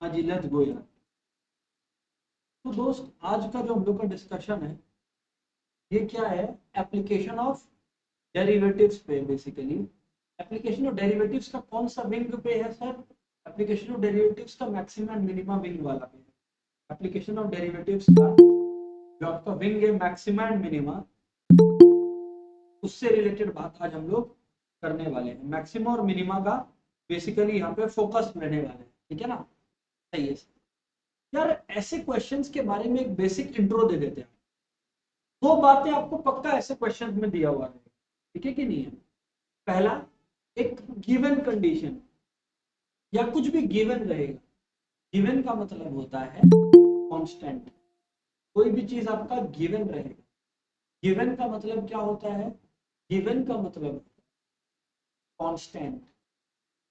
हाँ जी, let's go यार। तो दोस्त, आज का जो हम लोग का डिस्कशन है ये क्या है? एप्लीकेशन ऑफ डेरिवेटिव्स पे बेसिकली। एप्लीकेशन ऑफ डेरिवेटिव्स का कौन सा विंग पे है सर? एप्लीकेशन ऑफ डेरिवेटिव्स का मैक्सिमम एंड मिनिमम विंग वाला पे है। एप्लीकेशन ऑफ डेरिवेटिव्स का जो आपका विंग है मैक्सिमम एंड मिनिमा, उससे रिलेटेड बात आज हम लोग करने वाले हैं। मैक्सिमम और मिनिमा का बेसिकली यहाँ पे फोकस रहने वाला है, ठीक है ना? सही है यार। ऐसे क्वेश्चंस के बारे में एक बेसिक इंट्रो दे देते हैं। दो बातें आपको पक्का ऐसे क्वेश्चंस में दिया हुआ है, ठीक है कि नहीं है? पहला, एक गिवन कंडीशन या कुछ भी गिवन रहेगा। गिवन का मतलब होता है कांस्टेंट। कोई भी चीज आपका गिवन रहेगा। गिवन का मतलब क्या होता है? गिवन का मतलब कांस्टेंट।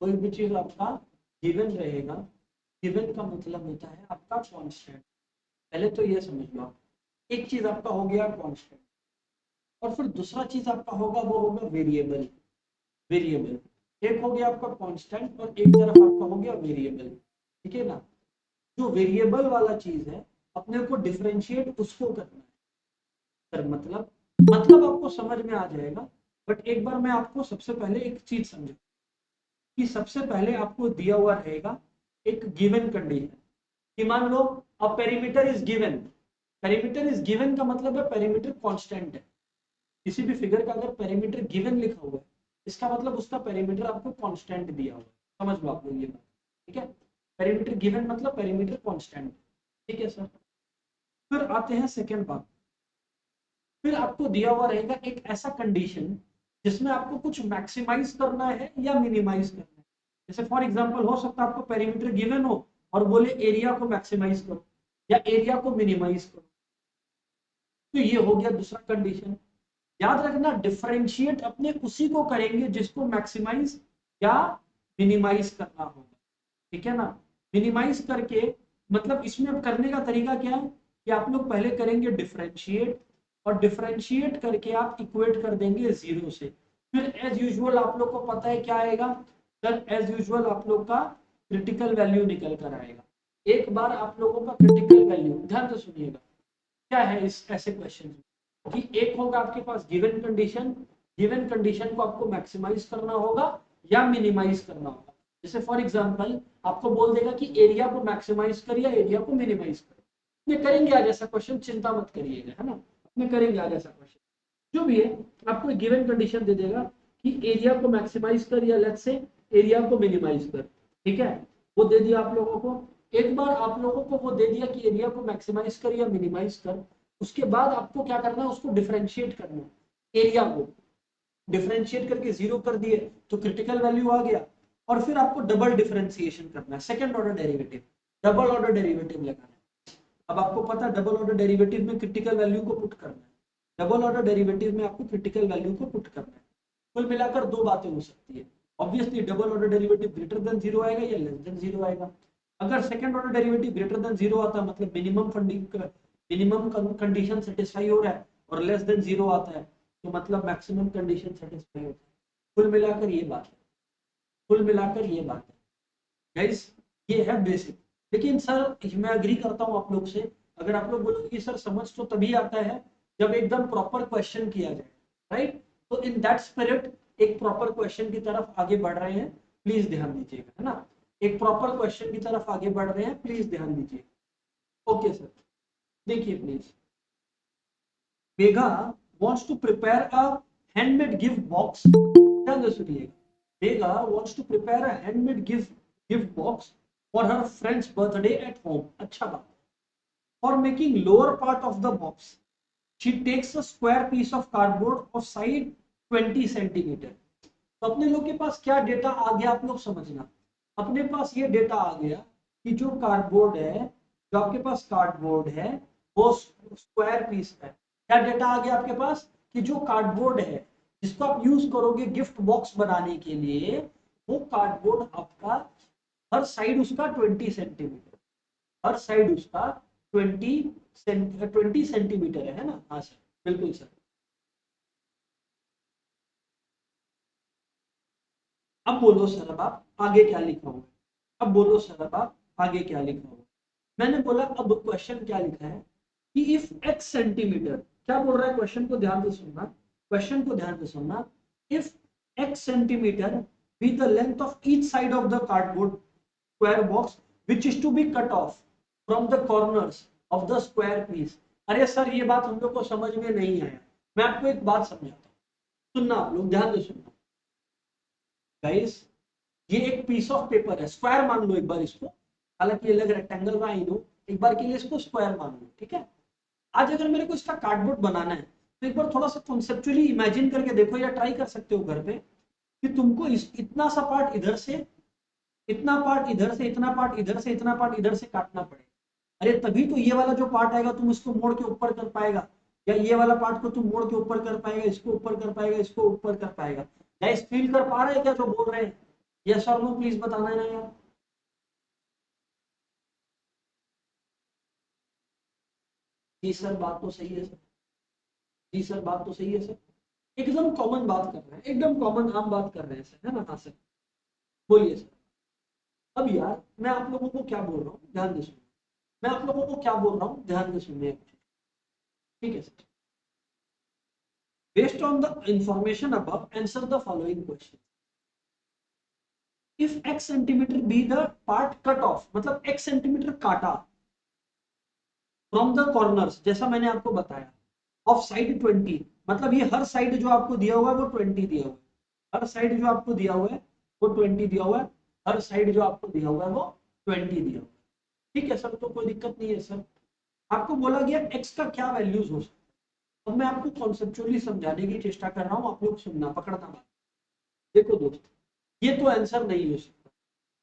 कोई भी चीज आपका गिवन रहेगा। गिवन का मतलब होता है आपका कांस्टेंट। पहले तो ये समझ लो आप। एक चीज आपका हो गया कांस्टेंट, और फिर दूसरा चीज आपका होगा वो होगा वेरिएबल। वेरिएबल एक हो गया आपका कांस्टेंट और एक तरफ आपका हो गया वेरिएबल, ठीक है ना? जो वेरिएबल वाला चीज है अपने को डिफरेंशिएट उसको करना है सर। मतलब आपको समझ में आ जाएगा। बट एक बार मैं आपको सबसे पहले एक चीज समझा कि सबसे पहले आपको दिया हुआ रहेगा एक गिवन कंडीशन कि मान लो अब perimeter is given. Perimeter is given का मतलब है पेरीमीटर कांस्टेंट है। किसी भी फिगर का अगर पेरीमीटर गिवन लिखा हुआ है इसका मतलब उसका पेरीमीटर आपको कांस्टेंट दिया हुआ है। समझ लो आप लोग ये बात, ठीक है? पेरीमीटर गिवन मतलब पेरीमीटर कांस्टेंट, ठीक है सर? फिर आते हैं सेकंड पार्ट। फिर आपको दिया हुआ रहेगा एक ऐसा कंडीशन जिसमें आपको कुछ मैक्सिमाइज करना है या मिनिमाइज करना है। जैसे फॉर एग्जांपल हो सकता है आपको पेरीमीटर गिवन हो और बोले एरिया को मैक्सिमाइज करो या एरिया को मिनिमाइज करो। तो ये हो गया दूसरा कंडीशन। याद रखना, डिफरेंशिएट अपने उसी को करेंगे जिसको मैक्सिमाइज या मिनिमाइज करना होगा, ठीक है ना? मिनिमाइज करके मतलब इसमें करने का तरीका क्या है कि आप लोग पहले करेंगे डिफरेंशिएट, और डिफरेंशिएट करके आप इक्वेट कर देंगे जीरो से। फिर एज यूजुअल आप लोग को पता है क्या आएगा सर? एज यूजुअल आप लोग का क्रिटिकल वैल्यू निकल कर आएगा। एक बार आप लोगों का क्रिटिकल वैल्यू, ध्यान से सुनिएगा क्या है इस ऐसे क्वेश्चन में, कि एक होगा आपके पास गिवन कंडीशन। गिवन कंडीशन को आपको मैक्सिमाइज करना होगा या मिनिमाइज करना होगा। जैसे फॉर एग्जांपल आपको बोल देगा कि एरिया को मैक्सिमाइज कर या एरिया को मिनिमाइज कर। अपने करेंगे आज ऐसा क्वेश्चन, चिंता मत करिएगा, है ना? अपने करेंगे आज ऐसा क्वेश्चन। जो भी है आपको गिवन कंडीशन दे देगा कि एरिया को मैक्सिमाइज कर या लेट्स से एरिया को मिनिमाइज कर, ठीक है? वो दे दिया आप लोगों को। एक बार आप लोगों को वो दे दिया कि एरिया को मैक्सिमाइज कर या मिनिमाइज कर, उसके बाद आपको क्या करना है? उसको डिफरेंशिएट करना है। एरिया को डिफरेंशिएट करके जीरो कर दिए तो क्रिटिकल वैल्यू आ गया। और फिर आपको डबल डिफरेंशिएशन करना है, second order derivative. Double order derivative लगाना है। अब आपको पता है डबल ऑर्डर डेरिवेटिव में क्रिटिकल वैल्यू को पुट करना है। डबल ऑर्डर डेरिवेटिव में आपको क्रिटिकल वैल्यू को पुट करना है। कुल मिलाकर दो बातें हो सकती है। Obviously double order derivative greater than zero आएगा या लेस देन जीरो आएगा। अगर second order derivative greater than zero आता है मतलब मिनिमम कंडीशन सेटिस्फाई हो रहा है, और लेस देन जीरो आता है तो मतलब मैक्सिमम कंडीशन सेटिस्फाई होता है। कुल मिलाकर ये बात है। कुल मिलाकर ये बात है गाइस, ये है बेसिक। लेकिन सर मैं अग्री करता हूँ आप लोग से। अगर आप लोग बोलोगे कि सर समझ तो तभी आता है जब एकदम प्रॉपर क्वेश्चन किया जाए, राइट? तो इन दैट स्पिरिट एक प्रॉपर क्वेश्चन की तरफ आगे बढ़ रहे हैं, प्लीज ध्यान दीजिएगा, है ना? एक प्रॉपर क्वेश्चन की तरफ आगे बढ़ रहे हैं, प्लीज ध्यान दीजिएगा। ओके सर, देखिए please. Megha wants to prepare a handmade gift box। ध्यान से सुनिएगा। Megha wants to prepare a handmade gift box for her friend's birthday at home। अच्छा बात। For making lower part of the box, she takes a square piece of cardboard of size 20 centimetre. तो अपने लोग के पास क्या डेटा आ गया आप लोग समझना। अपने पास ये डेटा आ गया कि जो कार्डबोर्ड है, जो आपके पास कार्डबोर्ड है वो स्क्वायर पीस है। क्या डेटा आ गया आपके पास कि जो कार्डबोर्ड है जिसको आप यूज करोगे गिफ्ट बॉक्स बनाने के लिए, वो कार्डबोर्ड आपका हर साइड उसका 20 सेंटीमीटर, हर साइड उसका 20 सेंटीमीटर है ना? हाँ सर, बिल्कुल सर। अब बोलो सर, अब आप आगे क्या लिखा हुआ है? अब बोलो सर, अब आप आगे क्या लिखा होगा। मैंने बोला अब क्वेश्चन क्या लिखा है कि इफ x सेंटीमीटर, क्या बोल रहा है क्वेश्चन को ध्यान से सुनना, क्वेश्चन को ध्यान से सुनना। If x centimetre be the length of each side of the cardboard square box which is to be cut off from the corners of the square piece. अरे सर ये बात हम लोग को समझ में नहीं आया, मैं आपको एक बात समझाता हूँ, सुनना आप लोग ध्यान से सुनना गाइस। ये एक पीस ऑफ पेपर है, स्क्वायर मान लो एक बार इसको, हालांकि ये लग रेक्टेंगल का, आई नो, एक बार के लिए इसको स्क्वायर मान लो, ठीक है। आज अगर मेरे को इसका कार्डबोर्ड बनाना है तो एक बार थोड़ा सा कॉन्सेप्चुअली इमेजिन करके देखो, या ट्राई कर सकते हो घर पे, कि तुमको इतना सा पार्ट इधर से, इतना पार्ट इधर से, इतना पार्ट इधर से, इतना पार्ट इधर से काटना पड़ेगा। अरे तभी तो ये वाला जो पार्ट आएगा तुम इसको मोड़ के ऊपर कर पाएगा, या ये वाला पार्ट को तुम मोड़ के ऊपर कर पाएगा, इसको ऊपर कर पाएगा, इसको ऊपर कर पाएगा। गाइस फील कर पा रहे हैं क्या जो बोल रहे हैं? यस और नो प्लीज बताना है ना यार। जी सर बात तो सही है सर, जी सर बात तो सही है सर, एकदम कॉमन बात कर रहे हैं, एकदम कॉमन आम बात कर रहे हैं सर, है ना? हाँ सर बोलिए सर। अब यार मैं आप लोगों को क्या बोल रहा हूँ ध्यान से सुनिए, मैं आप लोगों को क्या बोल रहा हूँ ध्यान से सुनिए, ठीक है sir. Based on the information above, answer the following question. If x centimeter be the part cut off, मतलब x सेंटीमीटर काटा फ्रॉम द कॉर्नर्स, जैसा मैंने आपको बताया, ऑफ साइड 20, मतलब ये हर साइड जो आपको दिया हुआ है वो 20 दिया हुआ है, हर साइड जो आपको दिया हुआ है वो 20 दिया हुआ है, हर साइड जो आपको दिया हुआ है वो 20 दिया हुआ है, ठीक है सर, तो कोई दिक्कत नहीं है सर। आपको बोला गया x का क्या वैल्यूज हो सकता है। अब मैं आपको कॉन्सेप्चुअली समझाने की चेष्टा कर रहा हूँ, आप लोग सुनना, पकड़ना बात। देखो दोस्त, ये तो आंसर नहीं हो सकता,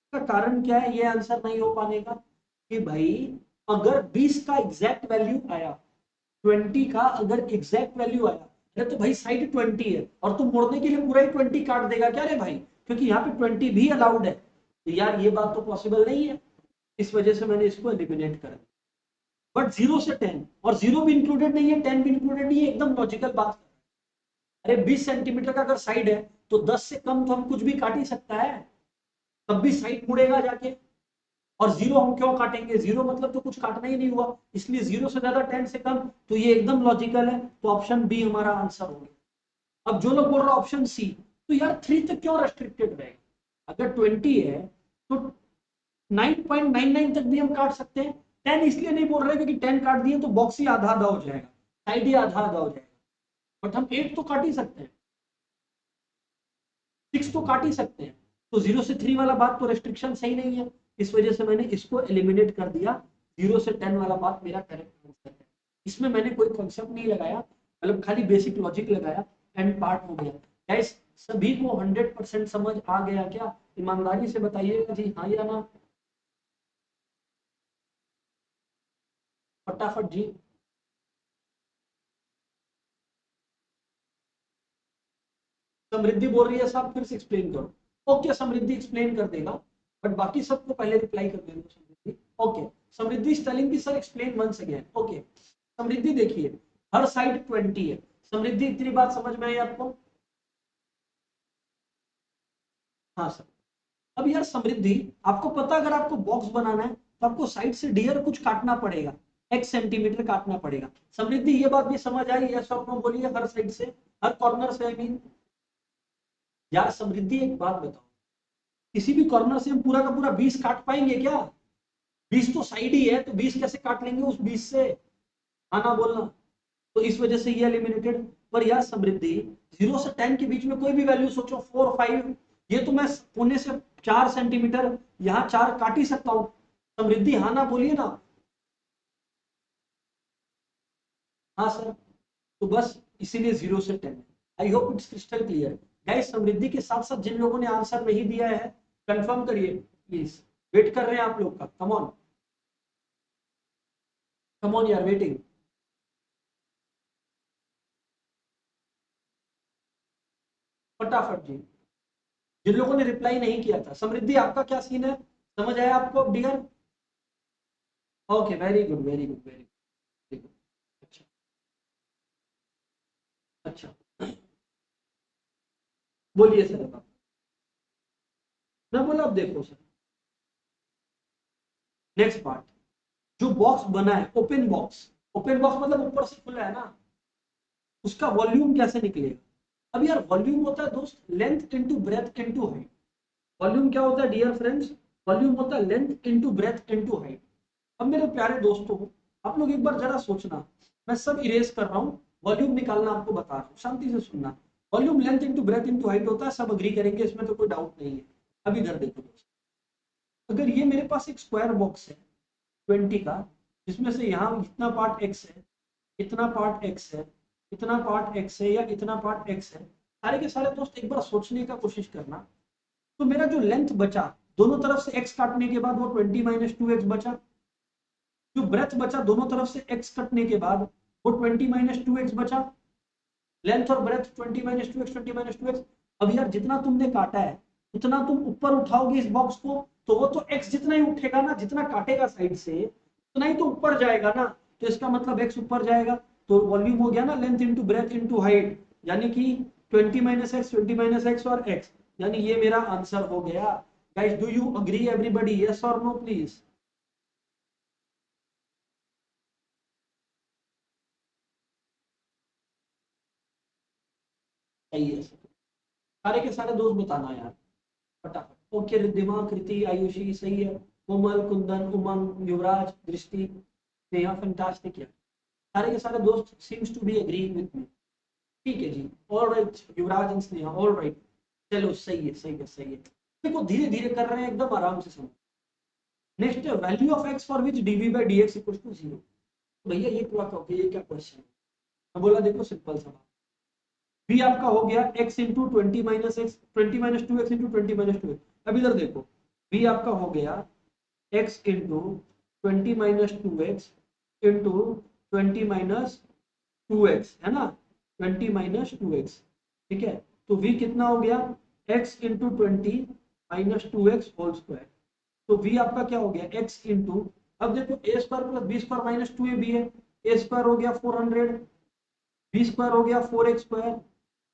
इसका कारण क्या है ये आंसर नहीं हो पाने का, कि भाई अगर 20 का एग्जैक्ट वैल्यू आया, 20 का अगर एग्जैक्ट वैल्यू आया, अरे तो भाई साइड 20 है और तुम मोड़ने के लिए पूरा ही 20 काट देगा क्या रे भाई, क्योंकि यहाँ पे 20 भी अलाउड है, तो यार ये बात तो पॉसिबल नहीं है, इस वजह से मैंने इसको एलिमिनेट कर दिया। बट 0 से 10, और 0 भी इंक्लूडेड नहीं है, 10 भी इंक्लूडेड नहीं है, एकदम लॉजिकल बात। अरे 20 सेंटीमीटर का अगर साइड है तो 10 से कम तो हम कुछ भी काट ही सकता है, तब भी साइड मुड़ेगा जाके, और 0 हम क्यों काटेंगे, 0 मतलब तो कुछ काटना ही नहीं हुआ, इसलिए 0 से ज्यादा 10 से कम, तो ये एकदम लॉजिकल है, तो ऑप्शन बी हमारा आंसर हो गया। अब जो लोग बोल रहे हैं ऑप्शन सी, तो यार 3 तक क्यों रेस्ट्रिक्टेड रहेगा, अगर 20 है तो 9.99 तक भी हम काट सकते हैं, 10 इसलिए नहीं बोल रहे क्योंकि 10 काट दिए तो बॉक्स ही आधा आधा हो जाएगा, साइड ही आधा आधा हो जाएगा, बट हम 8 तो काट ही सकते हैं, 6 तो काट ही सकते हैं, तो 0 से 3 वाला बात तो रेस्ट्रिक्शन सही नहीं है, इस वजह से मैंने इसको एलिमिनेट कर दिया। 0 से 10 वाला बात मेरा करेक्ट आंसर है, इसमें मैंने कोई कॉन्सेप्ट नहीं लगाया, मतलब खाली बेसिक लॉजिक लगाया एंड पार्ट हो गया। गाइस सभी को 100% समझ आ गया क्या? ईमानदारी से बताइएगा जी हाँ या ना, फटाफट जी। समृद्धि बोल रही है साहब फिर से एक्सप्लेन करो, ओके समृद्धि एक्सप्लेन कर देगा, बट बाकी सबको पहले रिप्लाई कर देना समृद्धि। ओके समृद्धि स्टेलिंग की sir explain once again. Okay Samriddhi देखिए, हर साइड 20 है, समृद्धि इतनी बात समझ में आई आपको? हाँ सर। अब यार समृद्धि, आपको पता अगर आपको बॉक्स बनाना है तो आपको साइड से डियर कुछ काटना पड़ेगा, x सेंटीमीटर काटना पड़ेगा। समृद्धि ये बात भी समझ आई, यस और नो बोलिए, हर साइड से, हर कॉर्नर से, आई मीन। यार समृद्धि एक बात बताओ, किसी भी कॉर्नर से हम पूरा का पूरा 20 काट पाएंगे क्या? 20 तो साइड ही है, तो 20 कैसे काट लेंगे उस 20 से, आना बोलना, तो इस वजह से ये एलिमिनेटेड। पर यार समृद्धि 0 से 10 के बीच में कोई भी वैल्यू सोचो, 4 5, ये तो मैं कोने से 4 सेंटीमीटर यहाँ 4 काट ही सकता हूँ। समृद्धि हाँ ना बोलिए ना। हाँ सर, तो बस इसीलिए 0 से 10। I hope it's crystal clear. Guys Samriddhi के साथ साथ जिन लोगों ने आंसर नहीं दिया है कंफर्म करिए प्लीज, वेट कर रहे हैं आप लोग का, कम ऑन, कम ऑन यार, वेटिंग। फटाफट जी, जिन लोगों ने रिप्लाई नहीं किया था, समृद्धि आपका क्या सीन है, समझ आया आपको अब dear? Okay very good very good very good. अच्छा अच्छा, बोलिए सर अब। मैं बोला अब देखो सर, नेक्स्ट पार्ट, जो बॉक्स बना है ओपन बॉक्स, ओपन बॉक्स मतलब ऊपर से खुला है ना, उसका वॉल्यूम कैसे निकलेगा? अब यार वॉल्यूम होता है दोस्त length into breadth into height. Volume क्या होता है डियर फ्रेंड्स? वॉल्यूम होता है length into breadth into height. अब मेरे प्यारे दोस्तों, आप लोग एक बार जरा सोचना, मैं सब इरेज कर रहा हूँ, वॉल्यूम निकालना आपको बता रहा हूँ, शांति से सुनना। Volume length into breadth into height होता है, सब अग्री करेंगे, इसमें तो कोई डाउट नहीं है। अब इधर देखो दोस्त, अगर ये मेरे पास एक स्क्वायर बॉक्स है 20 का, जिसमें से यहाँ इतना पार्ट एक्स है, इतना पार्ट एक्स है, इतना पार्ट एक्स है, या इतना पार्ट एक्स है, सारे के सारे दोस्त एक बार सोचने का कोशिश करना। तो मेरा जो लेंथ बचा, दोनों तरफ से एक्स काटने के बाद वो 20 माइनस 2x बचा। जो ब्रेथ बचा दोनों तरफ से x कटने के बाद, वो 20 माइनस 2x बचा। लेंथ और breath 20 minus 2x, 20 minus 2x। अब यार जितना तुमने काटा है उतना तुम ऊपर उठाओगे इस बॉक्स को, तो वो तो x जितना ही उठेगा ना, जितना काटेगा साइड से उतना ही तो ऊपर जाएगा ना। तो इसका मतलब x ऊपर जाएगा, तो वॉल्यूम हो गया ना length into breadth into height, यानी कि 20 माइनस एक्स, 20 माइनस एक्स और x, यानी ये मेरा आंसर हो गया। Guys do you agree everybody, yes और नो प्लीज? सही है, सारे के सारे दोस्त बताना यार फटाफट। ओके रिद्धिमा, कृति, आयुषी सही है, कोमल, कुंदन, उमंग, युवराज, दृष्टि, नेहा फैंटास्टिक है। सारे के सारे दोस्त seems to be agree with me. ठीक है जी, all right Yuvraj and Sneha, all right. चलो सही है, सही है, सही है। देखो धीरे धीरे कर रहे हैं, एकदम आराम से समझो। Next, value of x for which dv by d x equal to zero. भैया ये पूरा कहोगे ये क्या क्वेश्चन है? मैं बोला देखो सिंपल सा, v आपका हो गया x into 20 minus x, 20 minus two x into 20 minus two x. अब इधर देखो, v आपका हो गया x into 20 minus two x into 20 minus two x, है ना, 20 माइनस टू एक्स। ठीक है, तो v कितना हो गया x into 20 minus two x whole square. तो v आपका क्या हो गया x इंटू, अब देखो a square plus b square minus two a b है, ए स्क्वायर हो गया 400, बी स्क्वायर हो गया 4x स्क्वायर,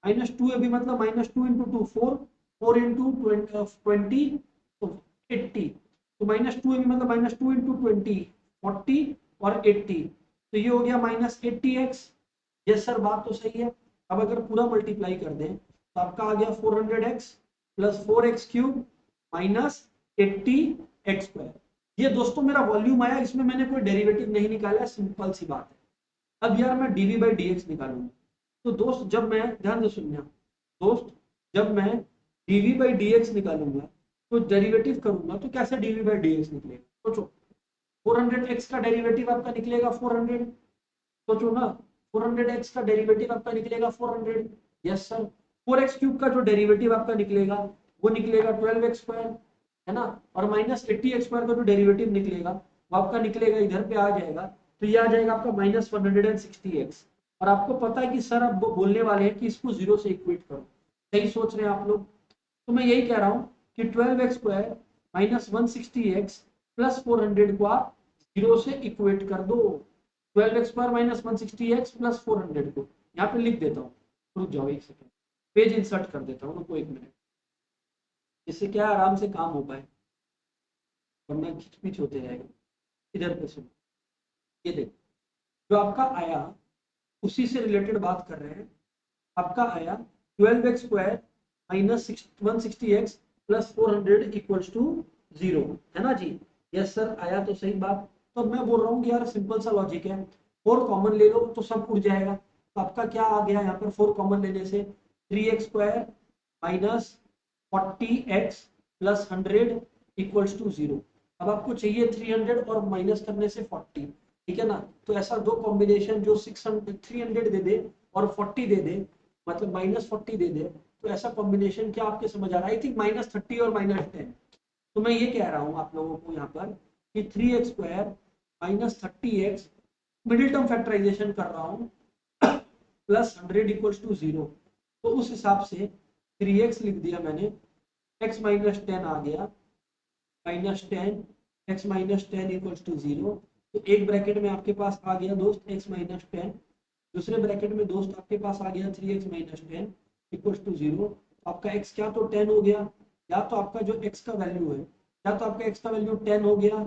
माइनस टू अभी मतलब minus two into two four, four into 20 तो 80, तो माइनस टू अभी मतलब माइनस टू इंटू 20 40 और 80, तो ये हो गया माइनस 80x। यस सर बात तो सही है। अब अगर पूरा मल्टीप्लाई कर दें तो आपका आ गया 400x plus 4x cube minus 80x square. ये दोस्तों मेरा वॉल्यूम आया, इसमें मैंने कोई डेरिवेटिव नहीं निकाला, सिंपल सी बात है। अब यार मैं डीवी बाई डी एक्स निकालूंगा, तो दोस्त जब मैं, ध्यान से सुनना दोस्त, जब मैं dv बाई डी एक्स निकालूंगा तो डेरिवेटिव करूंगा तो कैसे dv बाई डी एक्स निकलेगा? सोचो, 400x का डेरिवेटिव आपका निकलेगा 400, सोचो ना, 400x का डेरिवेटिव आपका निकलेगा 400। यस सर, 4x क्यूब का जो डेरिवेटिव आपका निकलेगा वो निकलेगा 12x स्क्वायर, है ना, और माइनस 80x स्क्वायर का जो डेरिवेटिव निकलेगा वो आपका निकलेगा, इधर पे आ जाएगा, तो ये आ जाएगा आपका माइनस 160x। और आपको पता है कि सर अब वो बोलने वाले हैं कि इसको जीरो से इक्वेट करो, सही सोच रहे हैं आप लोग? तो मैं यही कह रहा हूँ कि 12x square minus 160x plus 400 को आप जीरो से इक्वेट कर दो। 12x square minus 160x plus 400 को यहाँ पे लिख देता हूँ, रुक जाओ एक सेकंड, पेज इंसर्ट कर देता हूँ, रुको एक मिनट, इससे क्या आराम से काम हो पाए, वरना खिचपिच होते रहेगा। इधर पे सुनो, ये देखो, जो आपका आया उसी से रिलेटेड बात कर रहे हैं। आपका आया 12x square minus 160x plus 400 equals to zero, है ना जी? यस सर आया तो सही बात। तो मैं बोल रहा हूँ कि यार सिंपल सा लॉजिक है, 4 कॉमन ले लो तो सब उड़ जाएगा। तो आपका क्या आ गया यहाँ पर 4 कॉमन लेने से, 3x square minus 40x plus 100 equals to zero. अब आपको चाहिए 300 और माइनस करने से 40, ठीक है ना? तो ऐसा दो कॉम्बिनेशन जो 600 300 दे दे और 40 दे दे, मतलब माइनस 40 दे दे, तो ऐसा कॉम्बिनेशन क्या आपके समझ आ रहा है? आई थिंक माइनस 30 और माइनस 10। तो मैं ये कह रहा हूँ आप लोगों को यहाँ पर कि 3x square minus 30x, middle term factorisation कर रहा हूँ, प्लस 100 इक्वल्स टू जीरो। तो उस हिसाब से 3x लिख दिया मैंने, x माइनस 10 आ गया, minus 10, x minus 10 equals to zero. तो एक ब्रैकेट में आपके पास आ गया दोस्त x माइनस 10, दूसरे ब्रैकेट में दोस्त आपके पास आ गया 3x minus 10 equals to zero. आपका x क्या तो 10 हो गया, या तो आपका जो x का वैल्यू है, या तो आपका x का वैल्यू 10 हो गया,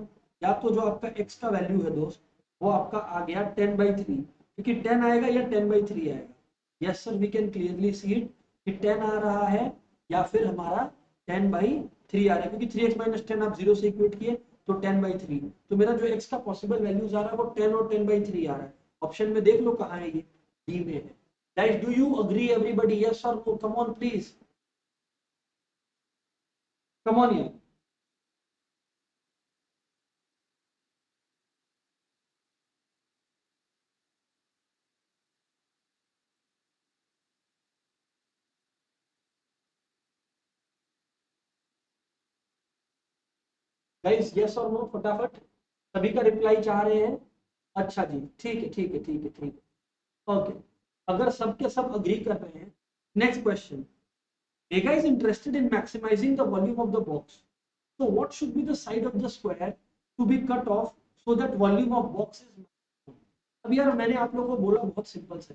या तो जो आपका x का वैल्यू है दोस्त वो आपका आ गया 10/3, क्योंकि 10 आएगा या 10/3 आएगा। Yes sir, we can clearly see it कि 10 आ रहा है या फिर हमारा 10/3 आ रहा है, क्योंकि 3x - 10 आप 0 से इक्वेट किए तो 10/3। तो मेरा जो x का पॉसिबल वैल्यूज आ रहा है वो 10 और 10/3 आ रहा है। ऑप्शन में देख लो कहाँ है, ये डी में है। Guys, do you agree everybody? Yes और no? Come on please, come on यार। गाइस यस और नो फटाफट, सभी का रिप्लाई चाह रहे हैं। अच्छा जी, ठीक है ठीक है ठीक है ठीक है, ओके। अगर सब के सब अग्री कर रहे हैं, next question. Vega is interested in maximizing the volume of the box. So what should be the side of the square to be cut off so that volume of box is maximum? अब यार मैंने आप लोगों को बोला बहुत simple से,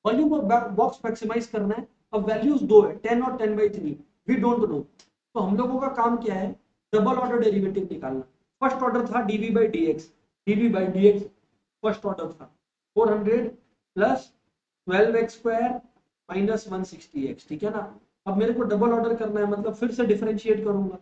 volume of box maximise करना है। अब वैल्यूज दो है, 10 और 10/3, वी डोंट नो। तो हम लोगों का काम क्या है, डबल ऑर्डर डेरिवेटिव निकालना। फर्स्ट ऑर्डर था dv/dx, dv/dx फर्स्ट ऑर्डर था 400 प्लस 12x² माइनस 160x, ठीक है ना। अब मेरे को डबल ऑर्डर करना है, मतलब फिर से डिफरेंशिएट करूंगा।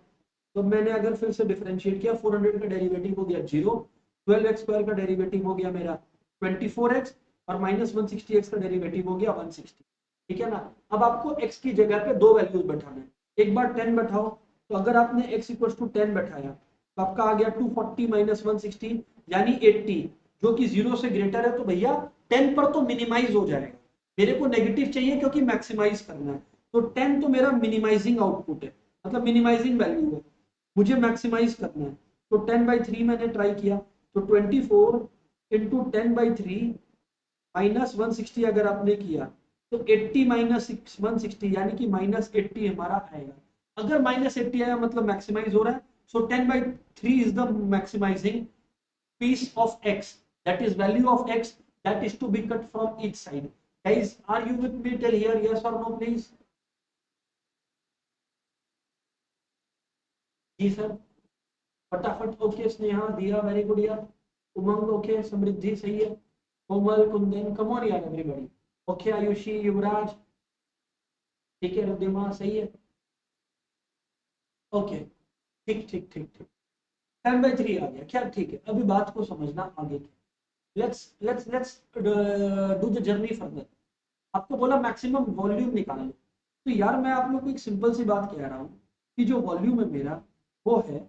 तो मैंने अगर फिर से डिफरेंशिएट किया, 400 का डेरिवेटिव हो गया 0, 12x² का डेरिवेटिव हो गया मेरा 24x, और माइनस 160x का डेरिवेटिव हो गया 160, ठीक है ना। अब आपको x की जगह पे दो वैल्यूज बैठाना है। एक बार 10 बैठाओ, तो अगर आपने x = 10 बैठाया तो आपका आ गया 240 माइनस 160 यानी 80, जो कि 0 से ग्रेटर है। तो भैया 10 पर तो मिनिमाइज हो जाएगा, मेरे को नेगेटिव चाहिए क्योंकि मैक्सिमाइज करना है। तो 10 तो मेरा मिनिमाइजिंग आउटपुट है, मतलब मिनिमाइजिंग वैल्यू है, मुझे मैक्सिमाइज करना है। तो 10/3 मैंने ट्राई किया, तो 24 इंटू 10/3 माइनस 160 अगर आपने किया तो 80 माइनस 160 यानी कि -80 हमारा आएगा। अगर -80 आया मतलब मैक्सिमाइज हो रहा है। So 10/3 is the maximising piece of x, that is value of x that is to be cut from each side. Guys, are you with me till here? Yes or no please? जी sir, फटाफट। Okay, Sneha, Diya, very good यार। Umang okay, Samriddhi सही है, Komal, Kundan, come on यार everybody. Okay, Ayushi, Yuvraj ठीक है, रुद्धिमा सही है, ओके, ठीक ठीक ठीक ठीक। 10/3 आ गया क्या, ठीक है। अभी बात को समझना आगे की। Let's do the journey further. आपको बोला मैक्सिमम वॉल्यूम निकालो, तो यार मैं आप लोग को एक सिंपल सी बात कह रहा हूँ कि जो वॉल्यूम है मेरा वो है,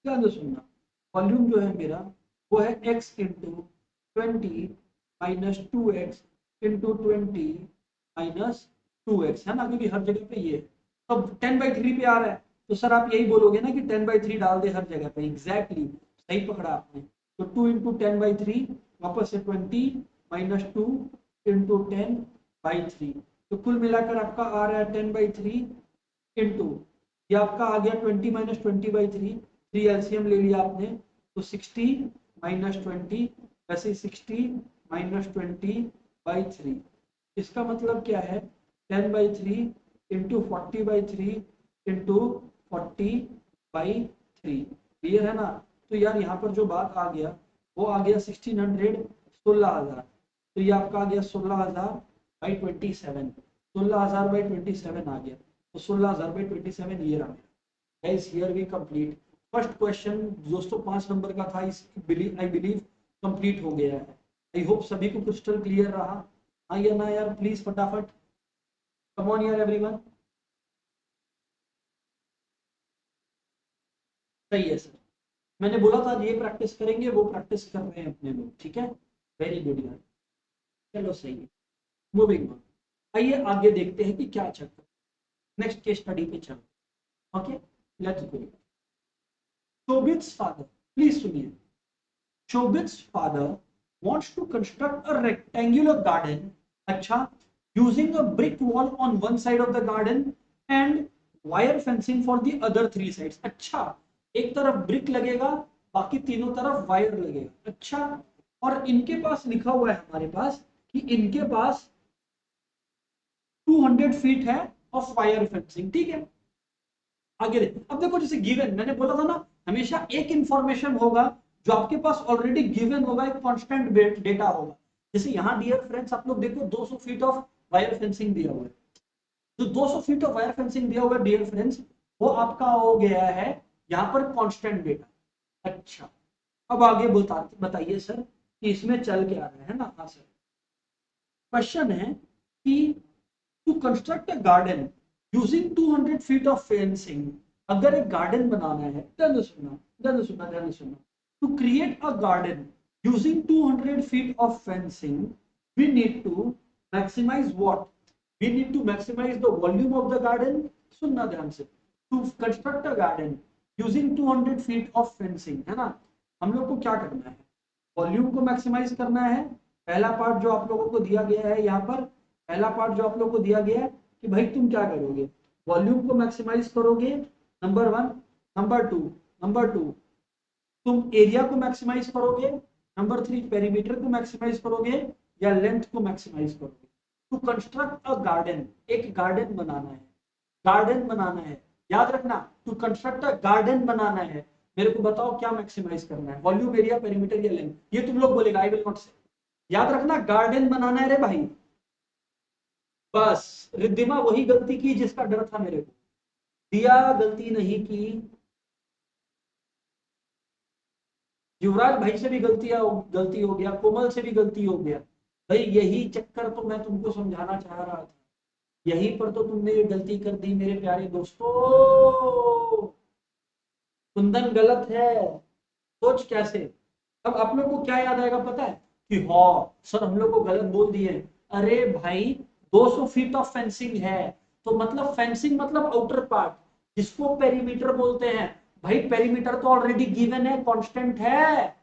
ध्यान से सुनना, वॉल्यूम जो है मेरा वो है x into 20 minus 2x into 20 minus 2x, है ना, क्योंकि हर जगह पे ये है। तो 10/3 पे आ रहा है, तो सर आप यही बोलोगे ना कि 10/3 डाल दे हर जगह पे। एग्जैक्टली सही पकड़ा आपने। तो 2 इंटू 10/3 वापस से 20 माइनस 2 इंटू 10/3, तो कुल मिलाकर आपका आ रहा है 10/3 इंटू, ये आपका आ गया 20 माइनस 20/3, 3 एलसीएम ले लिया आपने, तो 60 माइनस 20, वैसे 60 माइनस 20/3। इसका मतलब क्या है, 10/3 इंटू 40/3 इंटू 40/3, क्लियर है ना। तो यार यहाँ पर जो बात आ गया वो आ गया 1600, 16,000। तो ये आपका आ गया 16,000/27, 16,000/27 आ गया। तो 16,000/27 ये रहा। Guys here we complete first question. दोस्तों 5 नंबर का था, इस आई बिलीव कंप्लीट हो गया है। आई होप सभी को क्रिस्टल क्लियर रहा। हाँ या ना यार, प्लीज फटाफट, कम ऑन यार एवरीवन। सही है सर, मैंने बोला था ये प्रैक्टिस करेंगे, वो प्रैक्टिस कर रहे हैं अपने लोग, ठीक है, वेरी गुड यार। चलो सही है, मूविंग ऑन। आइए आगे देखते हैं कि क्या चक्कर, नेक्स्ट केस स्टडी पे चलते। Okay, let's go. शोभित's father, प्लीज सुनिए। Shobit's father wants to construct a rectangular garden, अच्छा, using a brick wall on one side of the garden and wire fencing for the other three sides. अच्छा, एक तरफ brick लगेगा, बाकी तीनों तरफ वायर लगेगा। अच्छा, और इनके पास लिखा हुआ है हमारे पास कि इनके पास 200 फीट है ऑफ वायर फेंसिंग, ठीक है। आगे अब देखो, जैसे गिवन मैंने बोला था ना, हमेशा एक इंफॉर्मेशन होगा जो आपके पास ऑलरेडी गिवन होगा, एक कांस्टेंट डेटा होगा। जैसे यहाँ डियर फ्रेंड्स आप लोग देखो 200 फीट ऑफ वायर फेंसिंग दिया हुआ है। जो 200 फीट ऑफ वायर फेंसिंग दिया हुआ है डियर फ्रेंड्स, वो आपका हो गया है यहाँ पर कांस्टेंट डेटा। अच्छा, अब आगे बताइए सर कि इसमें चल के आ रहा है ना। हाँ सर, क्वेश्चन है कि to construct a garden using 200 feet of fencing, अगर एक गार्डन बनाना है, ध्यान सुनना ध्यान सुनना ध्यान सुनना, to create a garden using 200 feet of fencing, we need to maximize what, we need to maximize the volume of the garden. सुनना ध्यान से, to construct a garden using 200 feet of fencing, है ना, हम लोग को क्या करना है, वॉल्यूम को मैक्सिमाइज करना है। पहला पार्ट जो आप लोगों को दिया गया है यहाँ पर, पहला पार्ट जो आप लोगों को दिया गया है कि भाई तुम क्या करोगे, वॉल्यूम को मैक्सिमाइज करोगे, नंबर वन। नंबर टू तुम एरिया को मैक्सिमाइज करोगे। नंबर थ्री पेरीमीटर को मैक्सिमाइज करोगे या लेंथ को मैक्सिमाइज करोगे। टू कंस्ट्रक्ट अ गार्डन, एक गार्डन बनाना है, गार्डन बनाना है, याद रखना, टू कंस्ट्रक्ट अ गार्डन बनाना है। मेरे को बताओ क्या मैक्सिमाइज करना है, वॉल्यूम, एरिया, पेरीमीटर या लेंथ, ये तुम लोग बोलेगा, आई विल नॉट से। याद रखना गार्डन बनाना है रे भाई। बस रिद्धिमा वही गलती की जिसका डर था मेरे को, दिया गलती नहीं की। युवराज भाई से भी गलती हो गया, कोमल से भी गलती हो गया। भाई यही चक्कर तो मैं तुमको समझाना चाह रहा था, यहीं पर तो तुमने ये गलती कर दी मेरे प्यारे दोस्तों। कुंदन गलत है, सोच कैसे। अब आप लोग को क्या याद आएगा पता है कि हाँ सर हम लोग को गलत बोल दिए। अरे भाई 200 फीट ऑफ फेंसिंग है, तो मतलब फेंसिंग मतलब आउटर पार्ट, जिसको पेरीमीटर बोलते हैं। भाई पेरीमीटर तो ऑलरेडी गिवन है, कांस्टेंट है।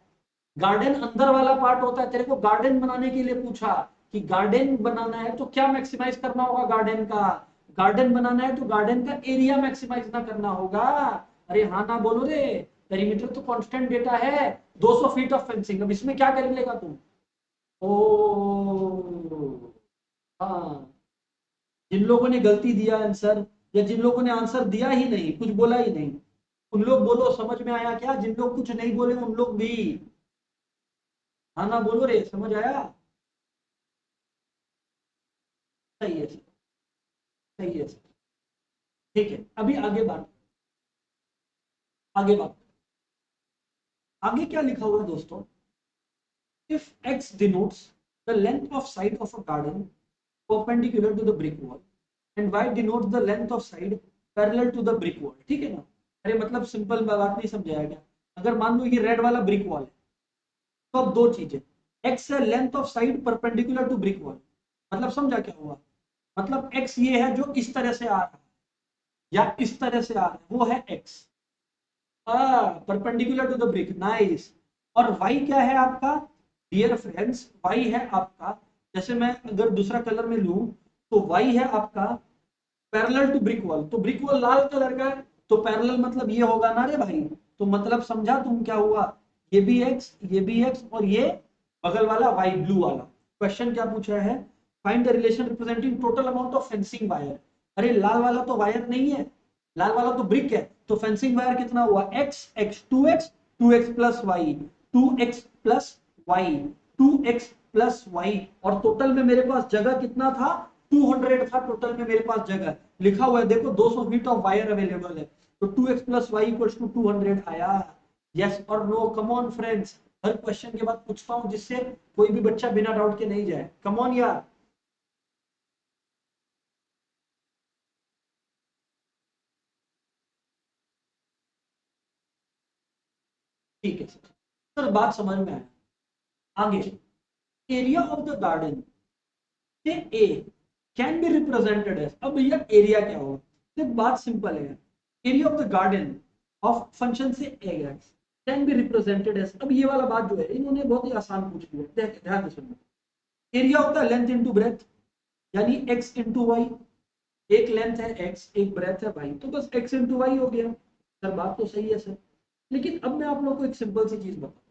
गार्डन अंदर वाला पार्ट होता है, तेरे को गार्डन बनाने के लिए पूछा कि गार्डन बनाना है तो क्या मैक्सिमाइज करना होगा गार्डन का, गार्डन बनाना है तो गार्डन का एरिया मैक्सिमाइज ना करना होगा। अरे हाँ ना बोलो रे, पेरीमीटर तो कांस्टेंट डेटा है, 200 फीट ऑफ फेंसिंग, अब इसमें क्या कर लेगा तुम। ओ हाँ, जिन लोगों ने गलती दिया आंसर, या जिन लोगों ने आंसर दिया ही नहीं, कुछ बोला ही नहीं, उन लोग बोलो समझ में आया क्या, जिन लोग कुछ नहीं बोले उन लोग भी हाँ ना बोलो रे, समझ आया। सही है सर, सही है सर। ठीक है, अभी आगे बात आगे क्या लिखा हुआ है दोस्तों, if x denotes the length of side of a garden perpendicular to the brick wall and y denotes the length of side parallel to the brick wall, ठीक है ना। अरे मतलब सिंपल बात नहीं समझाया क्या, अगर मान लो ये रेड वाला ब्रिक वॉल है, तो अब दो चीजें, x है length of side perpendicular to brick wall, मतलब समझा क्या हुआ, मतलब x ये है जो इस तरह से आ रहा है या इस तरह से आ रहा है, वो है x, perpendicular to the brick, nice. और y क्या है आपका, डियर फ्रेंड्स, y है आपका, जैसे मैं अगर दूसरा कलर में लूं तो y है आपका पैरेलल टू ब्रिक वॉल, तो ब्रिक वॉल लाल कलर का है, तो पैरेलल मतलब ये होगा ना रे भाई, तो मतलब समझा तुम क्या हुआ, ये भी x, ये भी x, और ये बगल वाला y ब्लू वाला। क्वेश्चन क्या पूछा है, find the relation representing total amount of fencing wire. अरे लाल वाला तो वायर नहीं है, लाल वाला तो ब्रिक है, तो फेंसिंग वायर कितना हुआ, x x 2x 2x plus y, 2x plus y, 2x plus y, और टोटल में मेरे पास जगह कितना था, 200 था टोटल में मेरे पास जगह, लिखा हुआ है देखो 200 फीट ऑफ वायर अवेलेबल है, तो 2x plus Y equals to 200 आया। यस और नो, कम ऑन फ्रेंड्स, हर क्वेश्चन के बाद पूछता हूं जिससे कोई भी बच्चा बिना डाउट के नहीं जाए, कम ऑन यार। ठीक है सर, सर बात समझ में आया। आगे, एरिया ऑफ द गार्डन से ए कैन बी रिप्रेजेंटेड एज, अब भैया एरिया क्या होगा, तो बात सिंपल है, area of the garden of function से ए कैन बी रिप्रेजेंटेड एज, अब ये वाला बात जो है इन्होंने बहुत ही आसान पूछ लिया, ध्यान से सुनना, एरिया होता है लेंथ इंटू ब्रेथ, यानी एक्स इंटू वाई, एक लेंथ है एक्स, एक ब्रेथ है वाई, तो बस एक्स इंटू वाई हो गया। सर बात तो सही है सर, लेकिन अब मैं आप लोग को एक सिंपल सी चीज बताऊं,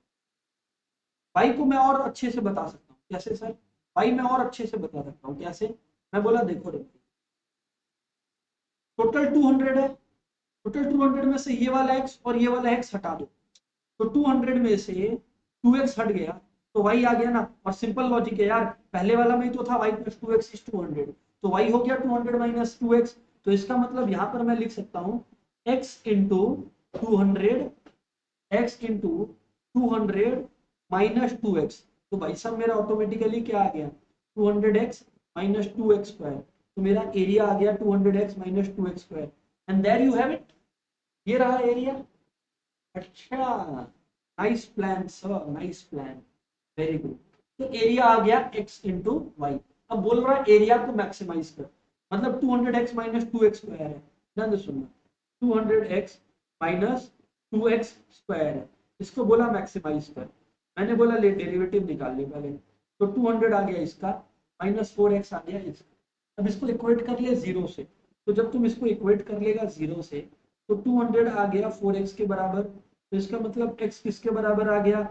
वाई को मैं और अच्छे से बता सकता हूँ, कैसे सर, वाई मैं और अच्छे से बता सकता हूँ कैसे, मैं बोला देखो देखो, टोटल 200 है, टोटल 200 में से ये वाला एक्स और ये वाला एक्स हटा दो, तो 200 में से 2x हट गया तो y आ गया ना। और सिंपल लॉजिक है यार, पहले वाला में तो था y प्लस 2x इज 200, तो y हो गया 200 माइनस 2x। तो इसका मतलब यहां पर मैं लिख सकता हूं x into 200, x into 200 minus 2x। तो भाई साहब मेरा ऑटोमेटिकली क्या आ गया 200x माइनस 2x स्क्वायर। तो मेरा एरिया आ गया 200x minus 2x square and there you have it. ये रहा एरिया। अच्छा, nice plan sir, nice plan, very good. तो एरिया आ गया x इंटू वाई। अब बोल रहा है एरिया को मैक्सिमाइज कर, मतलब 200x माइनस 2x स्क्वायर है। ध्यान से सुनना, 200x माइनस 2x स्क्वायर है, इसको बोला मैक्सिमाइज कर। मैंने बोला ले डेरिवेटिव निकाल ले पहले। तो 200 आ गया इसका, माइनस 4x आ गया इसका। अब इसको इक्वेट कर ले जीरो से। तो जब तुम इसको इक्वेट कर लेगा जीरो से तो 200 आ गया 4x के बराबर। तो इसका मतलब x किसके बराबर आ गया,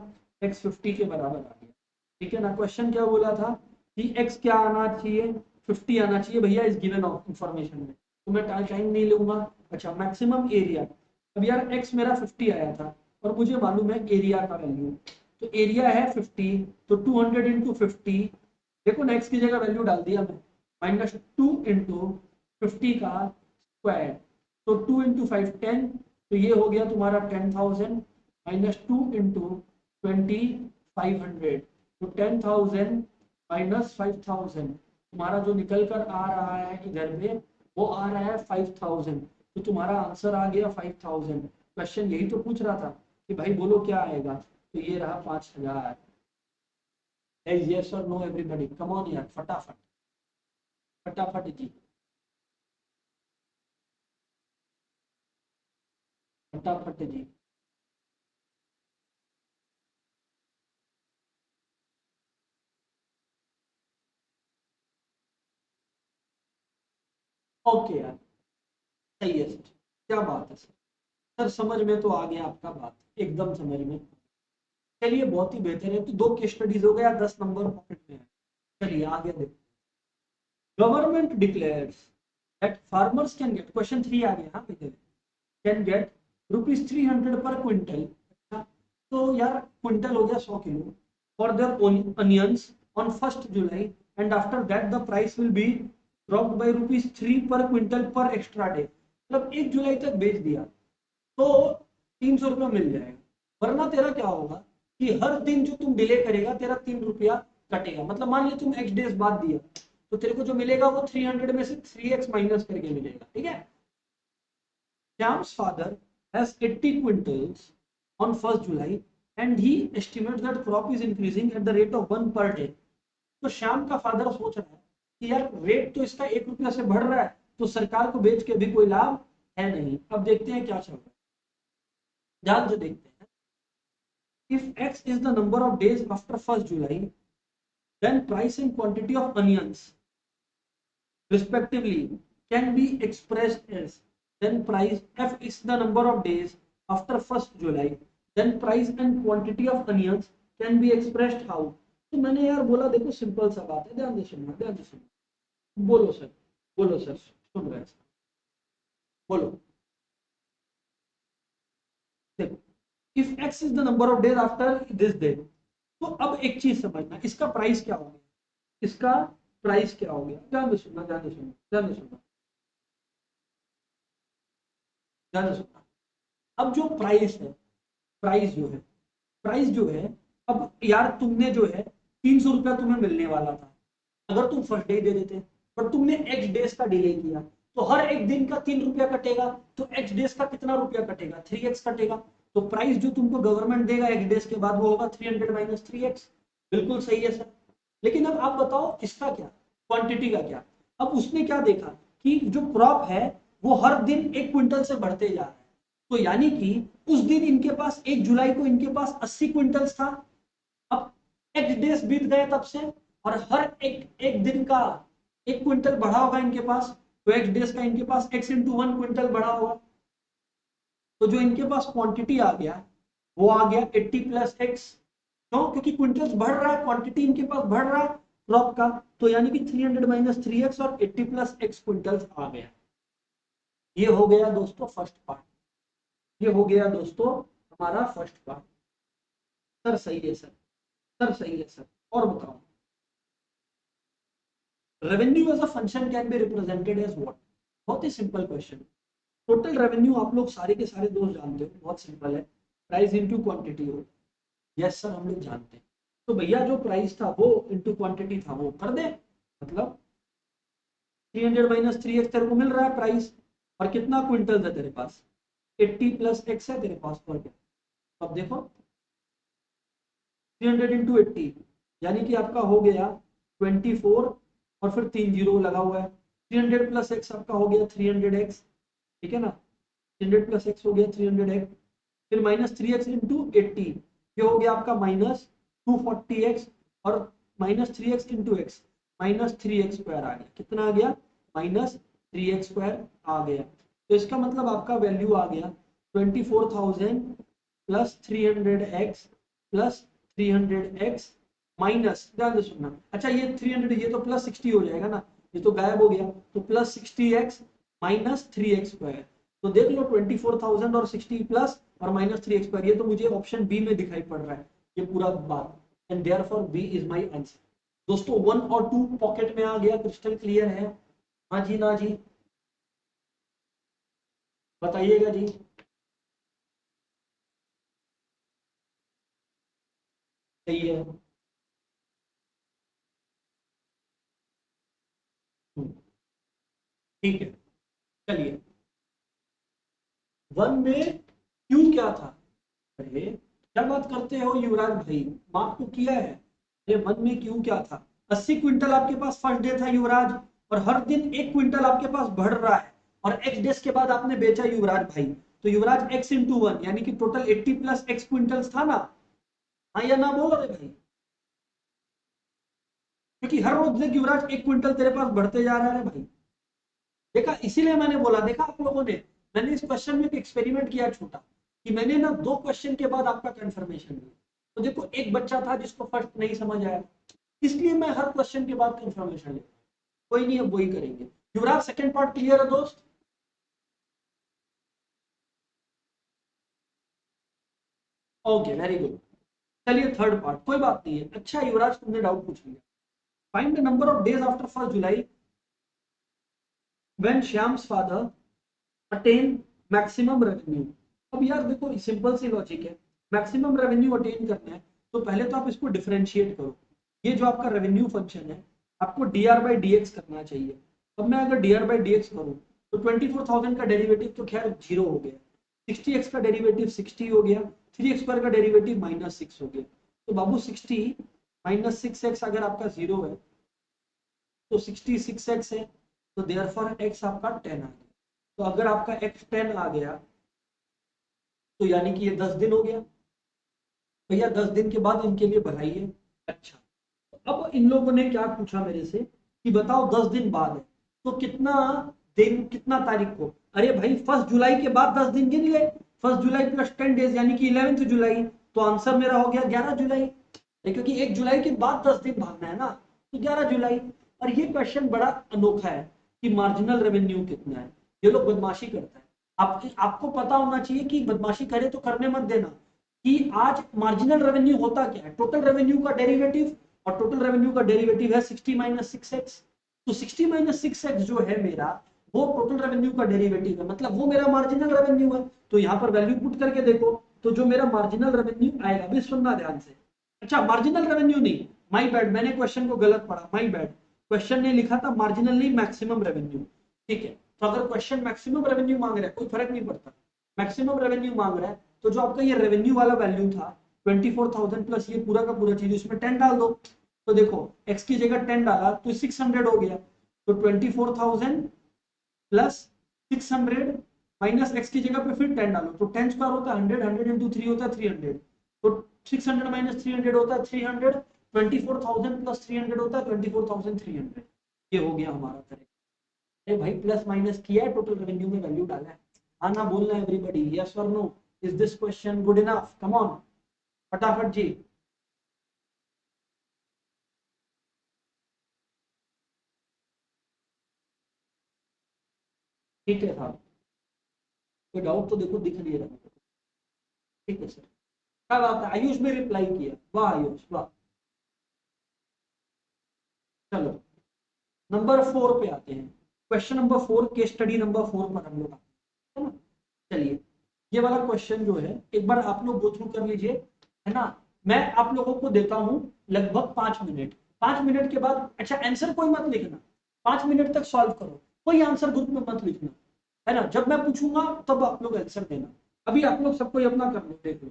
x 50 के बराबर आ गया। ठीक है ना। क्वेश्चन क्या बोला था कि x क्या आना चाहिए, 50 आना चाहिए भैया इस गिवन इंफॉर्मेशन में। तो मैं टाइम नहीं लूंगा। अच्छा, मैक्सिमम एरिया। अब यार x मेरा 50 आया था और मुझे मालूम है एरिया का वैल्यू। तो एरिया है 50, तो 200 इंटू 50, देखो ना x की जगह वैल्यू डाल दिया मैं, माइनस 2 इंटू 50 का स्क्वायर। तो 2 इंटू 5 10, तो ये हो गया तुम्हारा 10,000 माइनस 2 इंटू 20 500। तो 10,000 माइनस 5,000 तुम्हारा जो निकल कर आ रहा है इधर पे वो आ रहा है 5,000। तो तुम्हारा आंसर आ गया 5,000। क्वेश्चन यही तो पूछ रहा था कि भाई बोलो क्या आएगा। तो ये रहा 5,000। यस और नो एवरीबॉडी, कम ऑन यार, फटाफट फटाफट जी, फटाफट जी। ओके यार, सही है सर, क्या बात है सर। सर समझ में तो आ गया आपका बात, एकदम समझ में। चलिए बहुत ही बेहतर है, तो 2 केस स्टडीज हो गया, 10 नंबर पॉकेट में है। चलिए आगे देखो। Government declares that farmers can get, question 3 आ गया। हाँ इधर कैन गेट रुपीज 300 पर क्विंटल। अच्छा, तो यार क्विंटल हो गया 100 kilo for their onions on 1 July and after that the price will be dropped by rupees 3 पर क्विंटल पर एक्स्ट्रा डे। मतलब 1 जुलाई तक बेच दिया तो 300 रुपया मिल जाएगा। वरना तेरा क्या होगा कि हर दिन जो तुम डिले करेगा तेरा 3 रुपया कटेगा। मतलब मान लिया तुम एक्स डेज बाद दिया तो तेरे को जो मिलेगा वो 300 में से 3x माइनस करके मिलेगा। ठीक है। Shyam's father has 80 quintals on 1st July and he estimates that crop is increasing at the rate of 1 per day. तो श्याम का फादर सोच रहा है कि यार रेट तो इसका 1 रुपया से बढ़ रहा है तो सरकार को बेच के भी कोई लाभ है नहीं। अब देखते हैं क्या चल रहा है, ध्यान से देखते हैं। If X is the number of days after 1st July, then price and quantity of onions respectively can be expressed as, then price f is the number of days after 1st July, then price and quantity of onions can be expressed how। तो मैंने यार बोला देखो simple सा बात है, ध्यान से सुनना, ध्यान से सुनना। बोलो सर, बोलो सर, सुन रहे हैं, बोलो। देखो, if x is the number of days after this day, तो अब एक चीज समझना, इसका प्राइस क्या हो गया, इसका प्राइस क्या हो गया। ध्यान से सुनना, ध्यान से सुनना, ध्यान से सुनना, ध्यान से सुनना। अब जो प्राइस है, प्राइस जो है, प्राइस जो है, अब यार तुमने जो है 300 रुपया तुम्हें मिलने वाला था अगर तुम फर्स्ट डे दे देते, पर तुमने एक्स डेज का डिले किया तो हर एक दिन का 3 रुपया कटेगा। तो एक्स डेज का कितना रुपया कटेगा, 3x कटेगा। तो प्राइस जो तुमको गवर्नमेंट देगा एक्स डेज के बाद वो होगा 300 माइनस 3x। बिल्कुल सही है सर। लेकिन अब आप बताओ इसका क्या, क्वांटिटी का क्या। अब उसने क्या देखा कि जो क्रॉप है वो हर दिन 1 क्विंटल से बढ़ते जा रहा है। तो यानी कि उस दिन इनके पास 1 जुलाई को इनके पास 80 क्विंटल्स था। अब एक्स डेज बीत गए तब से और हर एक एक दिन का 1 क्विंटल बढ़ा होगा इनके पास। तो एक्स डेज का इनके पास x इंटू 1 क्विंटल बढ़ा होगा। तो जो इनके पास क्वांटिटी आ गया वो आ गया 80 प्लस एक्स। क्यों, क्योंकि क्विंटल्स बढ़ रहा है, क्वांटिटी इनके पास बढ़ रहा है क्रॉप का। तो यानी कि 300 माइनस 3x और 80 प्लस x क्विंटल्स आ गया। ये हो गया दोस्तों फर्स्ट पार्ट, ये हो गया दोस्तों हमारा फर्स्ट पार्ट। सर सही है सर, सर सही है सर। और बताओ, revenue as a function can be represented as what? बहुत ही सिंपल क्वेश्चन। टोटल रेवेन्यू आप लोग सारे के सारे दोस्त जानते हो, बहुत सिंपल है, प्राइस इनटू क्वांटिटी हो। यस सर, हम लोग जानते हैं। तो भैया जो प्राइस था वो इनटू क्वांटिटी था, वो कर दे। मतलब 300 माइनस 3x तेरे को मिल रहा है प्राइस, और कितना क्विंटल है तेरे पास? 80 प्लस x है तेरे पास पर क्या। अब देखो 300 इंटू 80, यानी कि आपका हो गया 24, और फिर 3 जीरो लगा हुआ है। 300 प्लस x आपका हो गया 300x, ठीक है ना। 300 प्लस x हो गया 300x, फिर माइनस 3x इंटू 80, ये हो गया आपका माइनस 240x, और minus 3x into x, minus 3x square आ गया। कितना आ गया? माइनस 3x स्क्वायर आ गया। तो इसका मतलब आपका वैल्यू आ गया 24,000 plus 300x plus 300x minus, ध्यान से सुनना। अच्छा ये 300, ये तो प्लस 60 हो जाएगा ना, ये तो गायब हो गया, तो plus 60x minus 3x square. तो देख लो 24,000 और 60 प्लस और माइनस 3x स्क्वायर, ये तो मुझे ऑप्शन बी में दिखाई पड़ रहा है ये पूरा बात, and therefore b is my answer. दोस्तों 1 और 2 पॉकेट में आ गया, क्रिस्टल क्लियर है? हाँ जी ना जी, बताइएगा जी। सही है। ठीक है, चलिए। वन में क्यू क्या था? अरे क्या बात करते हो युवराज भाई, मार्क तो किया है। अरे वन में क्यू क्या था? 80 क्विंटल आपके पास फर्स्ट डे था युवराज, और हर दिन 1 क्विंटल आपके पास बढ़ रहा है, और एक्स डेज के बाद आपने बेचा युवराज भाई। तो युवराज एक्स इंटू वन, यानी कि टोटल 80 प्लस एक्स क्विंटल्स था ना? हाँ या ना बोलो रे भाई, क्योंकि हर रोज देख युवराज 1 क्विंटल तेरे पास बढ़ते जा रहा है भाई। देखा, इसीलिए मैंने बोला, देखा आप लोगों ने, मैंने इस क्वेश्चन में एक एक्सपेरिमेंट किया छोटा, कि मैंने ना 2 क्वेश्चन के बाद आपका कंफर्मेशन लिया। तो देखो एक बच्चा था जिसको फर्स्ट नहीं समझ आया, इसलिए मैं हर क्वेश्चन के बाद कंफर्मेशन लेता। कोई नहीं, अब वही करेंगे। युवराज सेकंड पार्ट क्लियर है दोस्त? Okay very good. चलिए थर्ड पार्ट, कोई बात नहीं है। अच्छा युवराज, तुमने डाउट पूछ लिया। Find the number of days after 1 July when Shyam's father attain maximum revenue. अब यार देखो सिंपल सी लॉजिक है, मैक्सिमम रेवेन्यू अटेन करना है तो पहले तो आप इसको डिफरेंशिएट करो। ये जो आपका रेवेन्यू फंक्शन है, आपको D R by d x करना चाहिए। अब मैं अगर D R by d x करूँ, तो 24,000 का डेरिवेटिव तो खैर जीरो हो गया, 60x का डेरिवेटिव 60 हो गया, 3x स्क्वायर का डेरिवेटिव -6 हो गया। तो बाबू 60 माइनस 6x अगर आपका जीरो है, तो 66x है, तो देयरफॉर x आपका 10 आ गया। तो अगर आपका x 10 आ गया, तो यानी कि ये 10 दिन हो गया। भैया 10 दिन के बाद इनके लिए बढ़ाइए। अच्छा, तो अब इन लोगों ने क्या पूछा मेरे से कि बताओ 10 दिन बाद है, तो कितना दिन, कितना तारीख को? अरे भाई 1 जुलाई के बाद 10 दिन गिन ले, 1 जुलाई प्लस 10 डेज यानी कि 11 जुलाई। तो आंसर मेरा हो गया 11 जुलाई, क्योंकि 1 जुलाई के बाद 10 दिन भागना है ना, तो 11 जुलाई। और ये क्वेश्चन बड़ा अनोखा है कि मार्जिनल रेवेन्यू कितना है। ये लोग बदमाशी करता है। आपको पता होना चाहिए कि बदमाशी करे तो करने मत देना, कि आज मार्जिनल रेवेन्यू होता क्या है, टोटल रेवेन्यू का डेरिवेटिव, और टोटल रेवेन्यू का डेरिवेटिव है 60 माइनस 6x। तो 60 माइनस 6x जो है मेरा, वो टोटल रेवेन्यू का डेरिवेटिव है, मतलब वो मेरा मार्जिनल रेवेन्यू है। तो यहाँ पर वैल्यू पुट करके देखो, तो जो मेरा मार्जिनल रेवेन्यू आएगा, भी सुनना ध्यान से। अच्छा मार्जिनल रेवेन्यू नहीं, माई बैड, मैंने क्वेश्चन को गलत पढ़ा, माई बैड। क्वेश्चन ने लिखा था मार्जिनल नहीं, मैक्सिमम रेवेन्यू। ठीक है, तो अगर क्वेश्चन मैक्सिमम रेवेन्यू मांग रहा है, कोई फर्क नहीं पड़ता, मैक्सिमम रेवेन्यू मांग रहा है, तो जो आपका ये रेवेन्यू वाला वैल्यू था 24,000 प्लस ये पूरा का पूरा चीज, उसमें 10 डाल दो। तो देखो x की जगह 10 डाला तो 600 हो गया, तो 24,000 प्लस 600 माइनस एक्स की जगह पे फिर 10 डालो, तो 10 स्क्वायर होता है 100, 100 इंटू 3 होता है 300, तो 600 माइनस 300 होता है 300, 24,000 प्लस 300 होता है 24,300। ये हो गया हमारा करेक्ट। अरे भाई प्लस माइनस किया है, टोटल रेवेन्यू में वैल्यू डाला है। हाँ ना बोलना है एवरीबॉडी, यस और no, is this question good enough? Come on, फटाफट जी। ठीक है साहब, कोई डाउट तो देखो दिख नहीं रहा। ठीक है सर। क्या बात है, आयुष भी रिप्लाई किया, वाह आयुष वाह। चलो नंबर 4 पे आते हैं। Question number 4, case study number 4 पर हम लोग आते हैं, है ना। चलिए ये वाला क्वेश्चन जो है एक बार आप लोग गो थ्रू कर लीजिए, है ना। मैं आप लोगों को देता हूं लगभग 5 मिनट। 5 मिनट के बाद, अच्छा आंसर कोई मत लिखना, 5 मिनट तक सॉल्व करो, कोई आंसर ग्रुप में मत लिखना, है ना। जब मैं पूछूंगा तब आप लोग आंसर देना। अभी आप लोग सबको अपना कर लो, देख लो।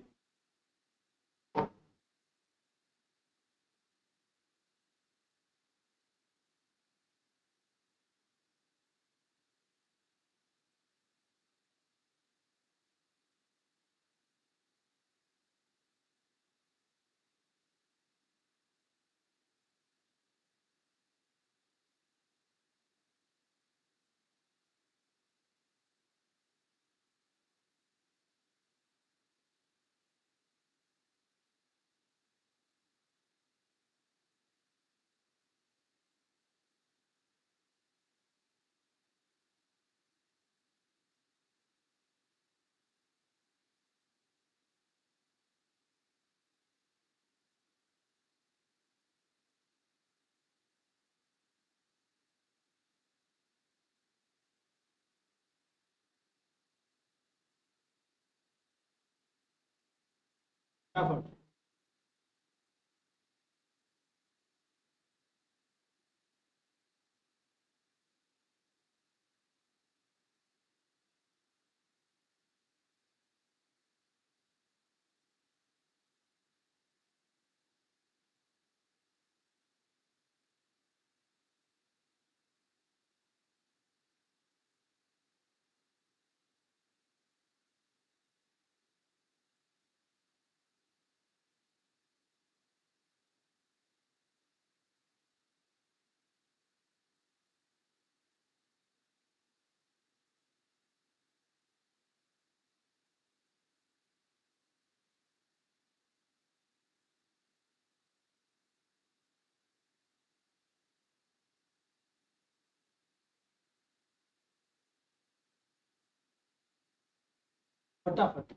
फटाफट। फटाफट।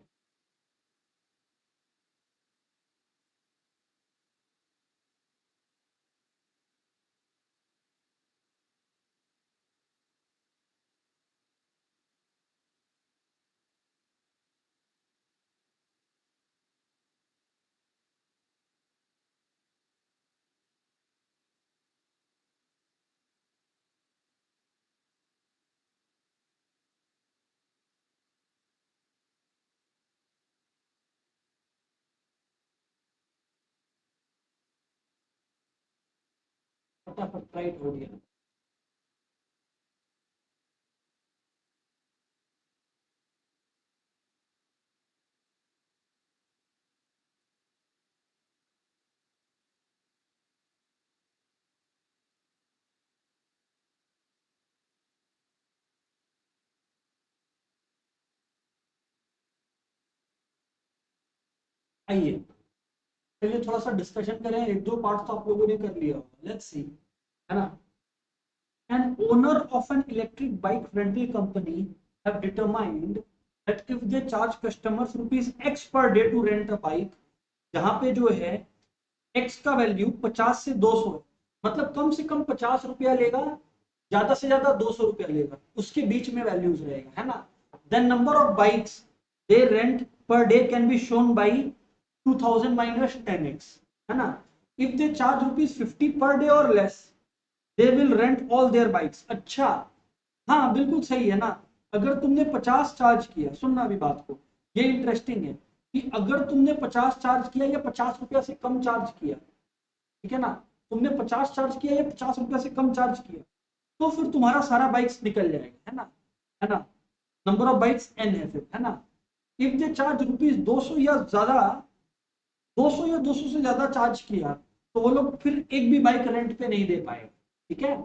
फटाफट राइट हो गया। आइए चलिए थोड़ा सा डिस्कशन करें, एक दो पार्ट तो आप लोगों ने कर लिया होगा, लेट्स सी, है ना। An owner of an electric bike rental company have determined that if they charge customers rupees X per day to rent a bike, जहां पे जो है X का वैल्यू 50 से 200 है, मतलब कम से कम 50 रुपया लेगा, ज्यादा से ज्यादा 200 रुपया लेगा, उसके बीच में वैल्यूज रहेगा, है ना। Then number of bikes they rent per day can be shown by 2000 minus 10x, है ना। If they charge rupees 50 per day और less, they will rent all their bikes. अच्छा, हाँ बिल्कुल सही है ना। अगर तुमने 50 चार्ज किया, सुनना अभी बात को, ये इंटरेस्टिंग है कि अगर तुमने 50 चार्ज किया या 50 रुपया से कम चार्ज किया, ठीक है ना, तुमने 50 चार्ज किया या 50 रुपया से कम चार्ज किया, तो फिर तुम्हारा सारा बाइक्स निकल जाएगा, है ना। नंबर ऑफ बाइक्स एन है फिर, है ना। इफ दे चार्ज रुपीज 200 या ज्यादा, 200 या 200 से ज्यादा चार्ज किया, तो वो लोग फिर एक भी बाइक रेंट पे नहीं दे पाए, ठीक है।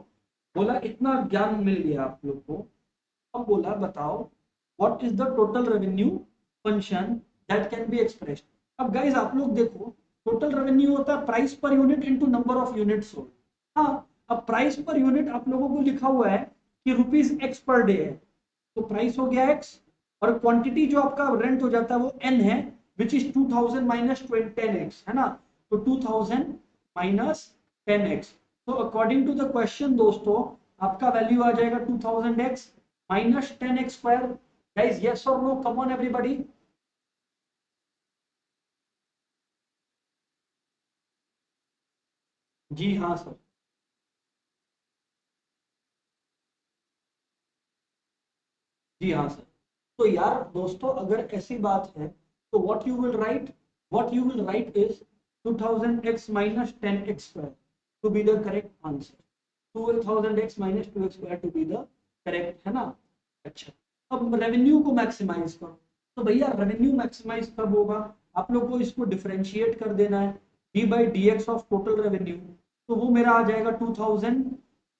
बोला इतना ज्ञान मिल गया आप लोग को। अब बोला बताओ what is the total revenue function that can be expressed. अब गाइस आप लोग देखो, टोटल रेवेन्यू होता है price per unit into number of unit sold. हाँ, अब प्राइस पर यूनिट आप लोगों को लिखा हुआ है कि रुपीज एक्स पर डे है, तो प्राइस हो गया एक्स, और क्वांटिटी जो आपका रेंट हो जाता है वो एन है, विच इज 2000 माइनस 10x, है ना। तो 2000 माइनस 10x, तो अकॉर्डिंग टू द क्वेश्चन दोस्तों आपका वैल्यू आ जाएगा 2000x minus 10x square. Guys yes और नो, कम ऑन एवरीबॉडी। जी हाँ सर। जी हाँ सर। तो यार दोस्तों अगर ऐसी बात है तो what you will write is 2000x minus 10x square to be the correct answer. 2000x minus 2x square to be the correct, है ना। अच्छा, अब रेवेन्यू को मैक्सिमाइज करो। तो भैया रेवेन्यू मैक्सिमाइज कब होगा, आप लोग को इसको डिफरेंशिएट कर देना है, D by d x of total revenue. तो वो मेरा आ जाएगा 2000,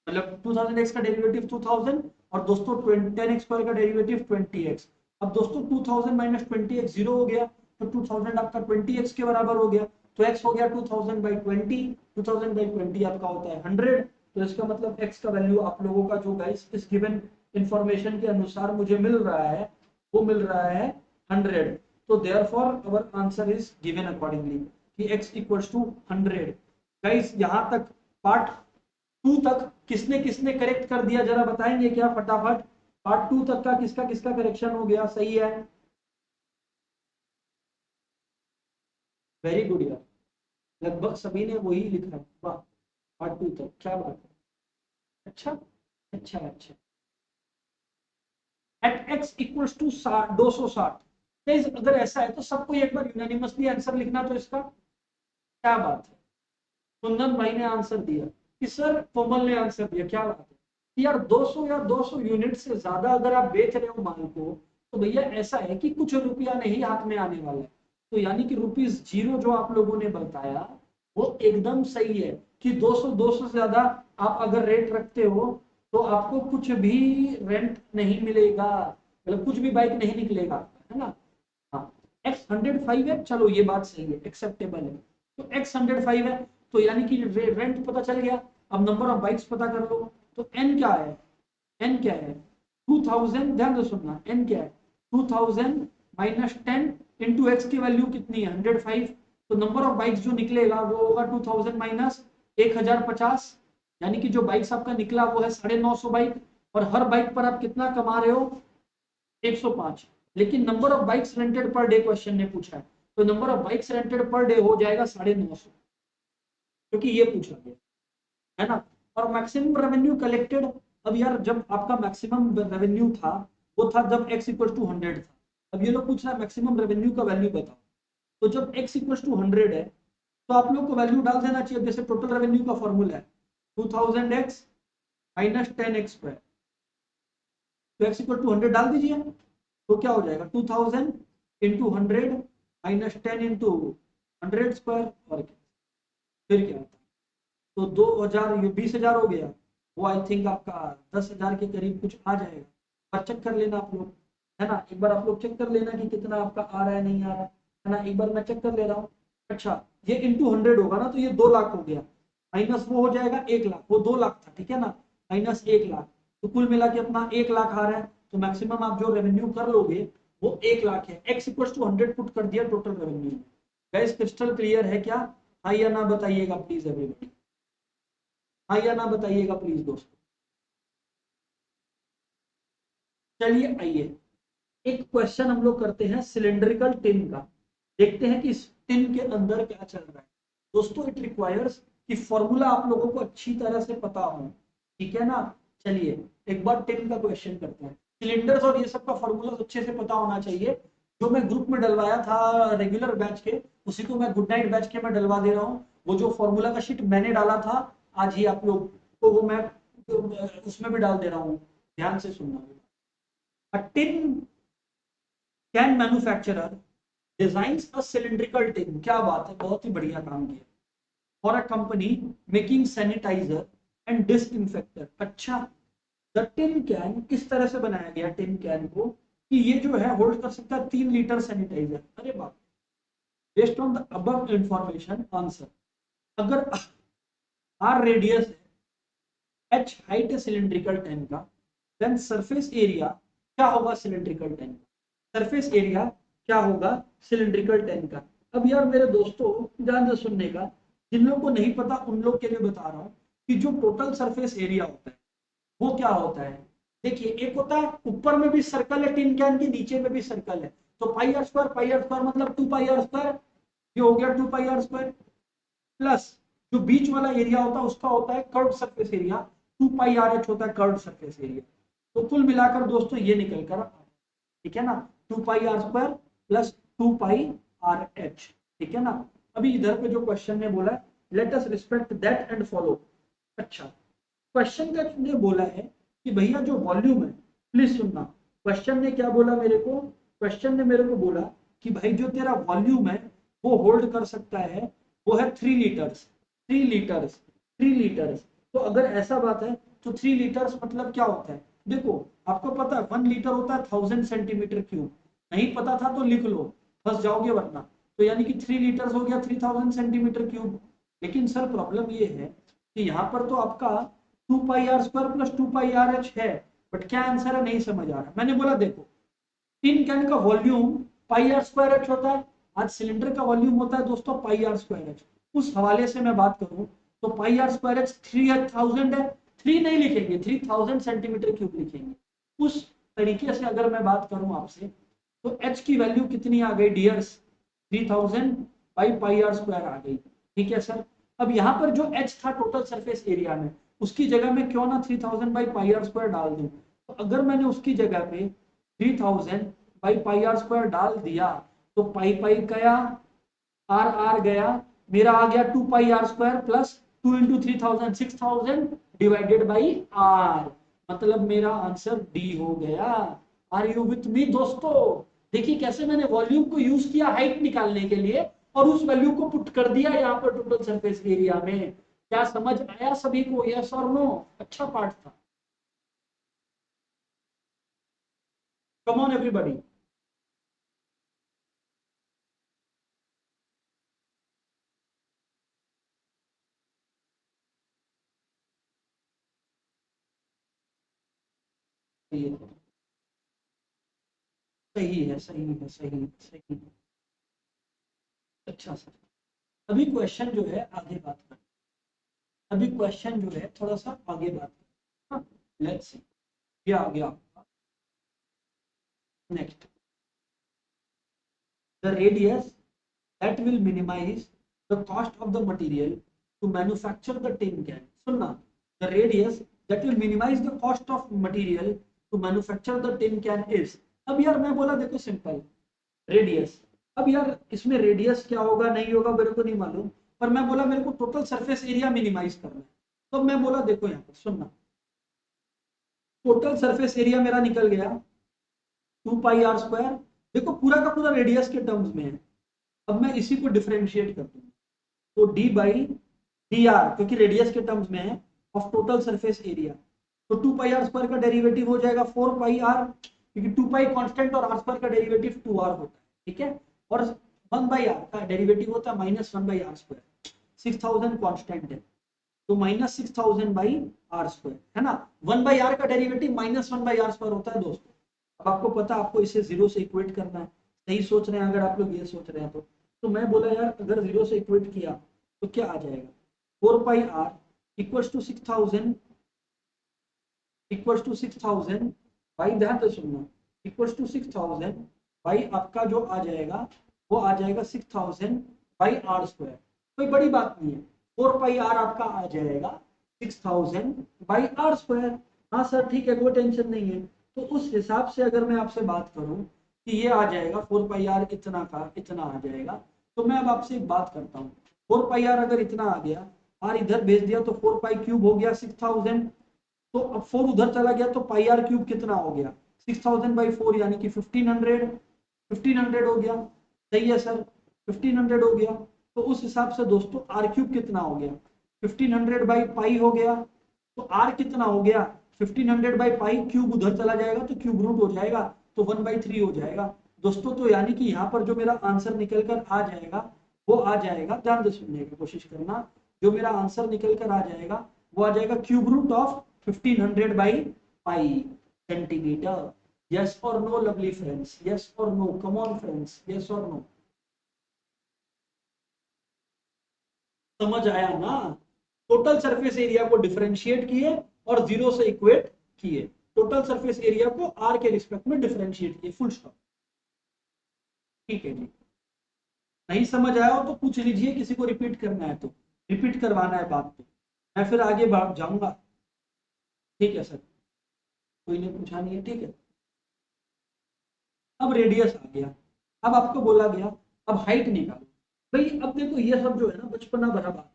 मतलब 2000x का डेरिवेटिव 2000 और दोस्तों 10x स्क्वायर का डेरिवेटिव 20x। अब दोस्तों 2000 माइनस 20x जीरो हो गया, तो 2000 आपका 20x के बराबर हो गया, तो x हो गया 2000 बाई 20, 2000 बाई 20 आपका होता है 100। तो इसका मतलब x का वैल्यू आप लोगों का जो गाइस इस गिवन इंफॉर्मेशन के अनुसार मुझे मिल रहा है वो मिल रहा है 100। तो therefore our answer is given accordingly कि x इक्वल्स टू 100। गाइस यहां तक पार्ट 2 तक किसने किसने करेक्ट कर दिया जरा बताएंगे क्या फटाफट। पार्ट 2 तक का किसका किसका करेक्शन हो गया, सही है। वेरी गुड यार, लगभग सभी ने वही लिखा है, वाह। पार्ट 2 तक, क्या बात है। अच्छा अच्छा अच्छा। At x equals to 260। Guys अगर ऐसा है तो सबको एक बार यूनानिमसली आंसर लिखना, तो इसका क्या बात है। कुंदन भाई ने आंसर दिया कि सर कोमल ने आंसर दिया, क्या बात है कि यार 200 या 200 यूनिट से ज्यादा अगर आप बेच रहे हो माल को, तो भैया ऐसा है कि कुछ रुपया नहीं हाथ में आने वाला है। तो यानी कि रुपीज जीरो जो आप लोगों ने बताया वो एकदम सही है कि 200 से ज्यादा आप अगर रेट रखते हो तो आपको कुछ भी रेंट नहीं मिलेगा, मतलब कुछ भी बाइक नहीं निकलेगा, है ना। हाँ, एक्स 105 है, चलो ये बात सही है, एक्सेप्टेबल है। तो एक्स 105 है, तो यानी कि रेंट पता चल गया। अब नंबर ऑफ बाइक्स पता कर लो, तो एन क्या है, एन क्या है 2000, ध्यान से सुनना, एन क्या है 2000 माइनस 10 इंटू एक्स की वैल्यू कितनी है 105। तो नंबर ऑफ बाइक्स जो निकलेगा वो होगा 2000 माइनस 1050, यानी कि जो बाइक्स आपका निकला वो है 950 बाइक, और हर बाइक पर आप कितना कमा रहे हो 105। लेकिन number of bikes rented per day question ने पूछा है, तो number of bikes rented per day हो जाएगा 950, क्योंकि ये पूछा गया, है ना। और मैक्सिमम रेवेन्यू कलेक्टेड, अब यार जब आपका मैक्सिमम रेवेन्यू था वो था जब x इक्वल टू 100 था। अब ये लोग पूछ रहा है मैक्सिमम रेवेन्यू का वैल्यू बताओ। तो जब x इक्वल टू 100 है तो आप लोग को वैल्यू डाल देना चाहिए, जैसे टोटल रेवेन्यू का फॉर्मूला है 2000x माइनस 10x स्क्वायर। तो x इक्वल टू 100 डाल दीजिए, तो क्या हो जाएगा 2000 इंटू 100 माइनस 10 इंटू 100 स्क्वायर, और क्या फिर क्या होता है। तो 2000, ये 20,000 हो गया, वो आई थिंक आपका 10,000 के करीब कुछ आ जाएगा। और चेक कर लेना आप लोग, है ना, एक बार आप लोग चेक कर लेना कि कितना आपका आ रहा है नहीं आ रहा है ना। एक बार मैं चेक कर ले रहा हूँ। अच्छा, ये इंटू 100 होगा ना, तो ये 2 लाख हो गया, माइनस वो हो जाएगा 1 लाख, वो 2 लाख था, ठीक है ना, माइनस 1 लाख। तो कुल मिला के अपना 1 लाख आ रहा है, तो मैक्सिमम आप जो रेवेन्यू कर लोगे वो 1 लाख है। एक्स इक्वल टू 100 पुट कर दिया total revenue. Guys crystal clear है क्या, हाँ या ना बताइएगा प्लीज एवरीबॉडी, हाँ या ना बताइएगा प्लीज दोस्तों। चलिए आइए एक क्वेश्चन हम लोग करते हैं सिलेंड्रिकल टिन का, देखते हैं कि इस टिन के अंदर क्या चल रहा है। दोस्तों इट रिक्वायर्स कि फॉर्मूला आप लोगों को अच्छी तरह से पता हो, ठीक है ना। चलिए एक बार टिन का क्वेश्चन करते हैं। सिलेंडर्स और ये सब का फॉर्मूला अच्छे से पता होना चाहिए। जो मैं ग्रुप में डलवाया था रेगुलर बैच के, उसी को मैं गुड नाइट बैच के में डलवा दे रहा हूँ। वो जो फॉर्मूला का शीट मैंने डाला था आज ही आप लोग को, वो मैं उसमें भी डाल दे रहा हूँ, ध्यान से सुनना। A tin can manufacturer designs a cylindrical tin, क्या बात है, बहुत ही बढ़िया काम किया। For a company making sanitiser and disinfector. अच्छा, द टिन कैन किस तरह से बनाया गया टिन कैन को कि ये जो है होल्ड कर सकता है 3 लीटर सैनिटाइजर। अरे बाप, based on the above information answer, अगर आर रेडियस है, एच हाइट है सिलिंड्रिकल टेन का, देन सरफेस एरिया क्या होगा सिलिंड्रिकल टेन का, सरफेस एरिया क्या होगा सिलिंड्रिकल टैंक का। अब यार मेरे दोस्तों ध्यान से सुनने का, जिन लोगों को नहीं पता उन लोग के लिए बता रहा हूँ कि जो टोटल सरफेस एरिया होता है वो क्या होता है। देखिए एक होता है ऊपर में भी सर्कल है टिन कैन के, नीचे में भी सर्कल है, तो पाई आर स्क्वायर मतलब 2 पाई आर स्क्वायर, ये हो गया 2 पाई आर स्क्वायर, प्लस जो बीच वाला एरिया होता है उसका होता है curve surface area, 2 pi r H होता है कर्व सरफेस एरिया। तो कुल मिलाकर दोस्तों ये निकल कर, ठीक है ना, 2 pi r square plus 2 pi r h, ठीक है ना। अभी इधर पे जो क्वेश्चन ने बोला let us respect that and follow. अच्छा, क्वेश्चन का ने बोला है कि भैया जो वॉल्यूम है, प्लीज सुनना, क्वेश्चन ने क्या बोला मेरे को, क्वेश्चन ने मेरे को बोला कि भाई जो तेरा वॉल्यूम है वो होल्ड कर सकता है, वो है 3 लीटर्स, 3 लीटर्स, 3 लीटर्स। तो अगर ऐसा बात है तो 3 लीटर्स मतलब क्या होता है, देखो आपको पता है 1 लीटर होता है 1000 सेंटीमीटर क्यूब, नहीं पता था तो लिख लो, फंस जाओगे वरना। तो यानी कि 3 लीटर्स हो गया 3000 सेंटीमीटर क्यूब। लेकिन सर प्रॉब्लम ये है कि यहाँ पर तो आपका 2 pi r square plus 2 pi r h है, बट क्या आंसर है नहीं समझ आ रहा। मैंने बोला देखो टिन कैन का volume pi r square h होता है, आज सिलेंडर का वॉल्यूम होता है दोस्तों पाई आर स्क्वायर एच। उस हवाले से मैं बात करूं तो पाई आर स्क्वायर एच 3000 है, 3 नहीं लिखेंगे 3000 सेंटीमीटर क्यूब लिखेंगे। उस तरीके से अगर मैं बात करूं आपसे तो एच की वैल्यू कितनी आ गई dears, 3000 by pi r square आ गई, ठीक है सर। अब यहाँ पर जो एच था टोटल सरफेस एरिया में, उसकी जगह में क्यों ना 3000 बाई पाई आर स्क्वायर डाल दूं। तो अगर मैंने उसकी जगह पे 3000 बाई पाई आर स्क्वायर डाल दिया तो पाई पाई गया, आर आर गया, मेरा आ गया 2 pi r square plus 2 into 3000 6000 divided by r, मतलब मेरा आंसर डी हो गया। आर यू विथ मी दोस्तों। देखिए कैसे मैंने वॉल्यूम को यूज किया हाइट निकालने के लिए और उस वैल्यू को पुट कर दिया यहाँ पर टोटल सरफेस एरिया में। क्या समझ आया सभी को, यस और नो? अच्छा पार्ट था। Come on everybody. सही है सही है सही है सही है। अच्छा सर, अभी क्वेश्चन जो है आगे बात कर, अभी क्वेश्चन जो है थोड़ा सा आगे बात कर, लेट्स सी ये आ गया आपका। Next, the radius that will minimize the cost of the material to manufacture the tin can। सुनना, the radius that will minimize the cost of material to manufacture the tin can is। अब यार मैं बोला देखो simple radius, अब यार इसमें radius क्या होगा नहीं होगा मेरे को नहीं मालूम, पर मैं बोला मेरे को टोटल सरफेस एरिया मिनिमाइज करना है। तो मैं बोला देखो यहाँ पर सुनना, टोटल सरफेस एरिया मेरा निकल गया 2 पाई आर स्क्वायर, देखो पूरा का पूरा रेडियस के टर्म्स में है। अब मैं इसी को डिफरेंशिएट कर दूंगा, तो डी बाई डी आर क्योंकि रेडियस के टर्म्स में है ऑफ टोटल सरफेस एरिया, तो 2 पाई आर स्क्वायर का डेरिवेटिव हो जाएगा 4 पाई आर, क्योंकि 2 पाई कांस्टेंट और आर स्क्वायर का डेरिवेटिव 2 आर होता है, ठीक है। और 1 बाई आर का डेरिवेटिव होता है minus 1 by r square, 6000 constant है तो माइनस 6000 बाई आर स्क्वायर है ना। 1 बाई आर का derivative minus 1 by r square होता है दोस्तों। अब आपको पता आपको इसे जीरो से इक्वेट करना है, सही सोच रहे हैं अगर आप लोग ये सोच रहे हैं तो मैं बोला यार अगर जीरो से इक्वेट किया तो क्या आ जाएगा, 4 pi r equals to 6000 equals to 6000 by, ध्यान से सुनना, इक्वल्स टू 6000 बाई आपका जो आ जाएगा वो आ जाएगा 6000 बाई आर स्क्वायर, कोई बड़ी बात नहीं है। 4 पाई आर आपका आ जाएगा 6000 बाई आर स्क्वायर। हाँ सर ठीक है कोई टेंशन नहीं है। तो उस हिसाब से अगर मैं आपसे बात करूं कि ये आ जाएगा 4 पाई आर इतना का इतना आ जाएगा, तो मैं अब आपसे एक बात करता हूँ, 4 पाई आर अगर इतना आ गया, आर इधर भेज दिया तो 4 पाई क्यूब हो गया 6000, तो अब 4 उधर चला गया तो पाई आर क्यूब कितना हो गया 6000 बाई 4 यानी कि 1500, 1500 हो गया, सही है सर 1500 हो गया। तो उस हिसाब से दोस्तों आर क्यूब कितना हो गया 1500 बाई पाई हो गया, तो आर कितना हो गया 1500 बाई पाई, क्यूब उधर चला जाएगा तो क्यूब रूट हो जाएगा तो 1/3 हो जाएगा दोस्तों। तो यानी कि यहाँ पर जो मेरा आंसर निकल कर आ जाएगा वो आ जाएगा, ध्यान से सुनने की कोशिश करना, जो मेरा आंसर निकल कर आ जाएगा वो आ जाएगा cube root of 1500 by pi centimetre. Yes और नो लवली फ्रेंड्स, यस और no, come on friends, yes और नो। समझ आया ना? टोटल सरफेस एरिया को डिफरेंशिएट किए और 0 से इक्वेट किए, टोटल सरफेस एरिया को r के रिस्पेक्ट में डिफरेंशिएट किए, फुल स्टॉप। ठीक है जी, नहीं समझ आया हो तो पूछ लीजिए, किसी को रिपीट करना है तो रिपीट करवाना है बात, तो मैं फिर आगे बढ़ जाऊंगा। ठीक है सर, कोई ने पूछा नहीं है, ठीक है। अब रेडियस आ गया, अब आपको बोला गया अब हाइट निकालो। भाई अब देखो ये सब जो है ना बचपना भरा बात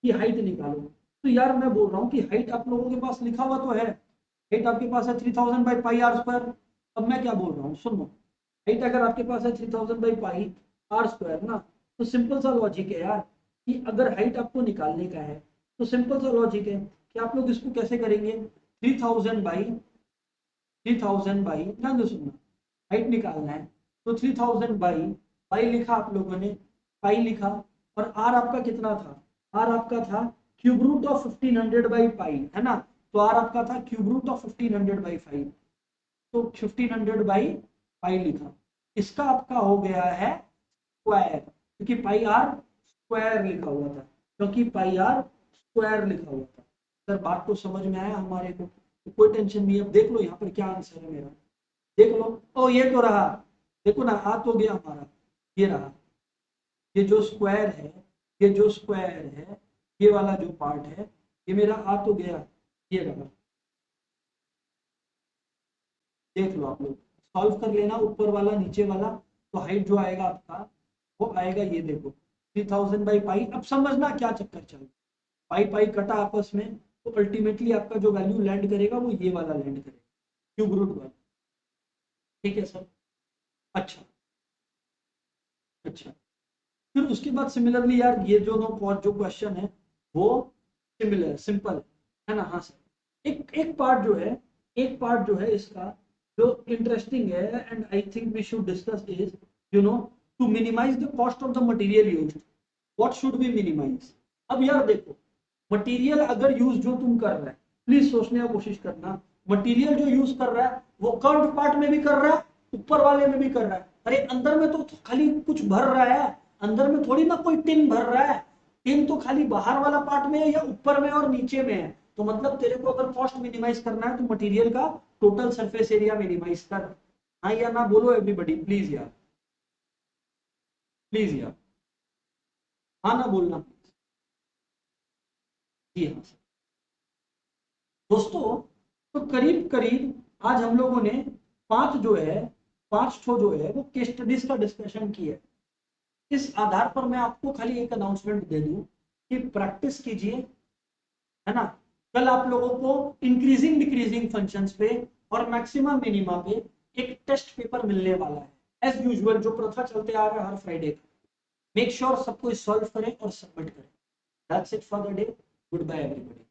कि हाइट निकालो, तो यार मैं बोल रहा हूँ कि हाइट आप लोगों के पास लिखा हुआ तो है, हाइट आपके पास है 3000 बाई पाई आर स्क्वायर। अब मैं क्या बोल रहा हूँ सुनो, हाइट अगर आपके पास है 3000 बाई पाई आर स्क्वायर ना, तो सिंपल सा लॉजिक है यार कि अगर हाइट आपको निकालने का है तो सिंपल सा लॉजिक है कि आप लोग इसको कैसे करेंगे, 3000 बाई ध्यान से सुनना, हाइट निकालना है तो 3000 बाई पाई लिखा आप लोगों ने, पाई लिखा, और आर आपका कितना था, आर आपका था cube root of 1500 by pi, है ना? तो आर आपका था क्यूब रूट ऑफ 1500 बाई 5, तो 1500 बाई पाई लिखा, इसका आपका हो गया है स्क्वायर, क्योंकि पाई आर स्क्वायर लिखा हुआ था, क्योंकि पाई आर स्क्वायर लिखा हुआ था। सर बात तो समझ में आया हमारे को, तो कोई टेंशन नहीं। अब देख लो यहाँ पर क्या आंसर है मेरा, देख लो। ओ ये तो रहा, देखो ना आ तो गया हमारा, ये रहा, ये जो स्क्वायर है, ये जो स्क्वायर है, ये वाला जो पार्ट है, ये मेरा आ तो गया, ये रहा। देख लो आप लोग, सॉल्व कर लेना ऊपर वाला नीचे वाला, तो हाइट जो आएगा आपका वो आएगा, ये देखो 3000 बाई पाई। अब समझना क्या चक्कर चल, पाई पाई कटा आपस में, तो अल्टीमेटली आपका जो वैल्यू लैंड करेगा वो ये वाला लैंड करेगा, क्यूब रूट वाला। ठीक है सर, अच्छा अच्छा। फिर उसके बाद सिमिलरली यार ये जो नो जो क्वेश्चन है वो सिमिलर सिंपल है ना? हाँ सर, एक एक पार्ट जो है, एक पार्ट जो है इसका जो इंटरेस्टिंग है and I think we should discuss is, you know, to minimize the cost of the material used, what should be minimize. अब यार देखो, मटेरियल अगर यूज जो तुम कर रहे हैं, प्लीज सोचने की कोशिश करना, मटेरियल जो यूज कर रहा है वो कर्व पार्ट में भी कर रहा है, ऊपर वाले में भी कर रहा है। अरे अंदर में तो खाली कुछ भर रहा है, अंदर में थोड़ी ना कोई टिन भर रहा है, टिन तो खाली बाहर वाला पार्ट में है या ऊपर में और नीचे में है। तो मतलब तेरे को अगर कॉस्ट मिनिमाइज करना है तो मटेरियल का टोटल सरफेस एरिया मिनिमाइज कर। हाँ या ना बोलो एवरीबॉडी, प्लीज यार, प्लीज यार, हाँ ना बोलना। जी हाँ दोस्तों, तो करीब करीब आज हम लोगों ने पांच जो है, पांच ठो जो है वो केस स्टडीज का डिस्कशन किया है। इस आधार पर मैं आपको खाली एक अनाउंसमेंट दे दूं कि प्रैक्टिस कीजिए, है ना? कल आप लोगों को इंक्रीजिंग डिक्रीजिंग फंक्शंस पे और मैक्सिमम मिनिमा पे एक टेस्ट पेपर मिलने वाला है, एज यूजुअल जो प्रथा चलते आ रहा है हर फ्राइडे का। मेक श्योर सबको सॉल्व करें और सबमिट करें। That's it for the day, goodbye everybody.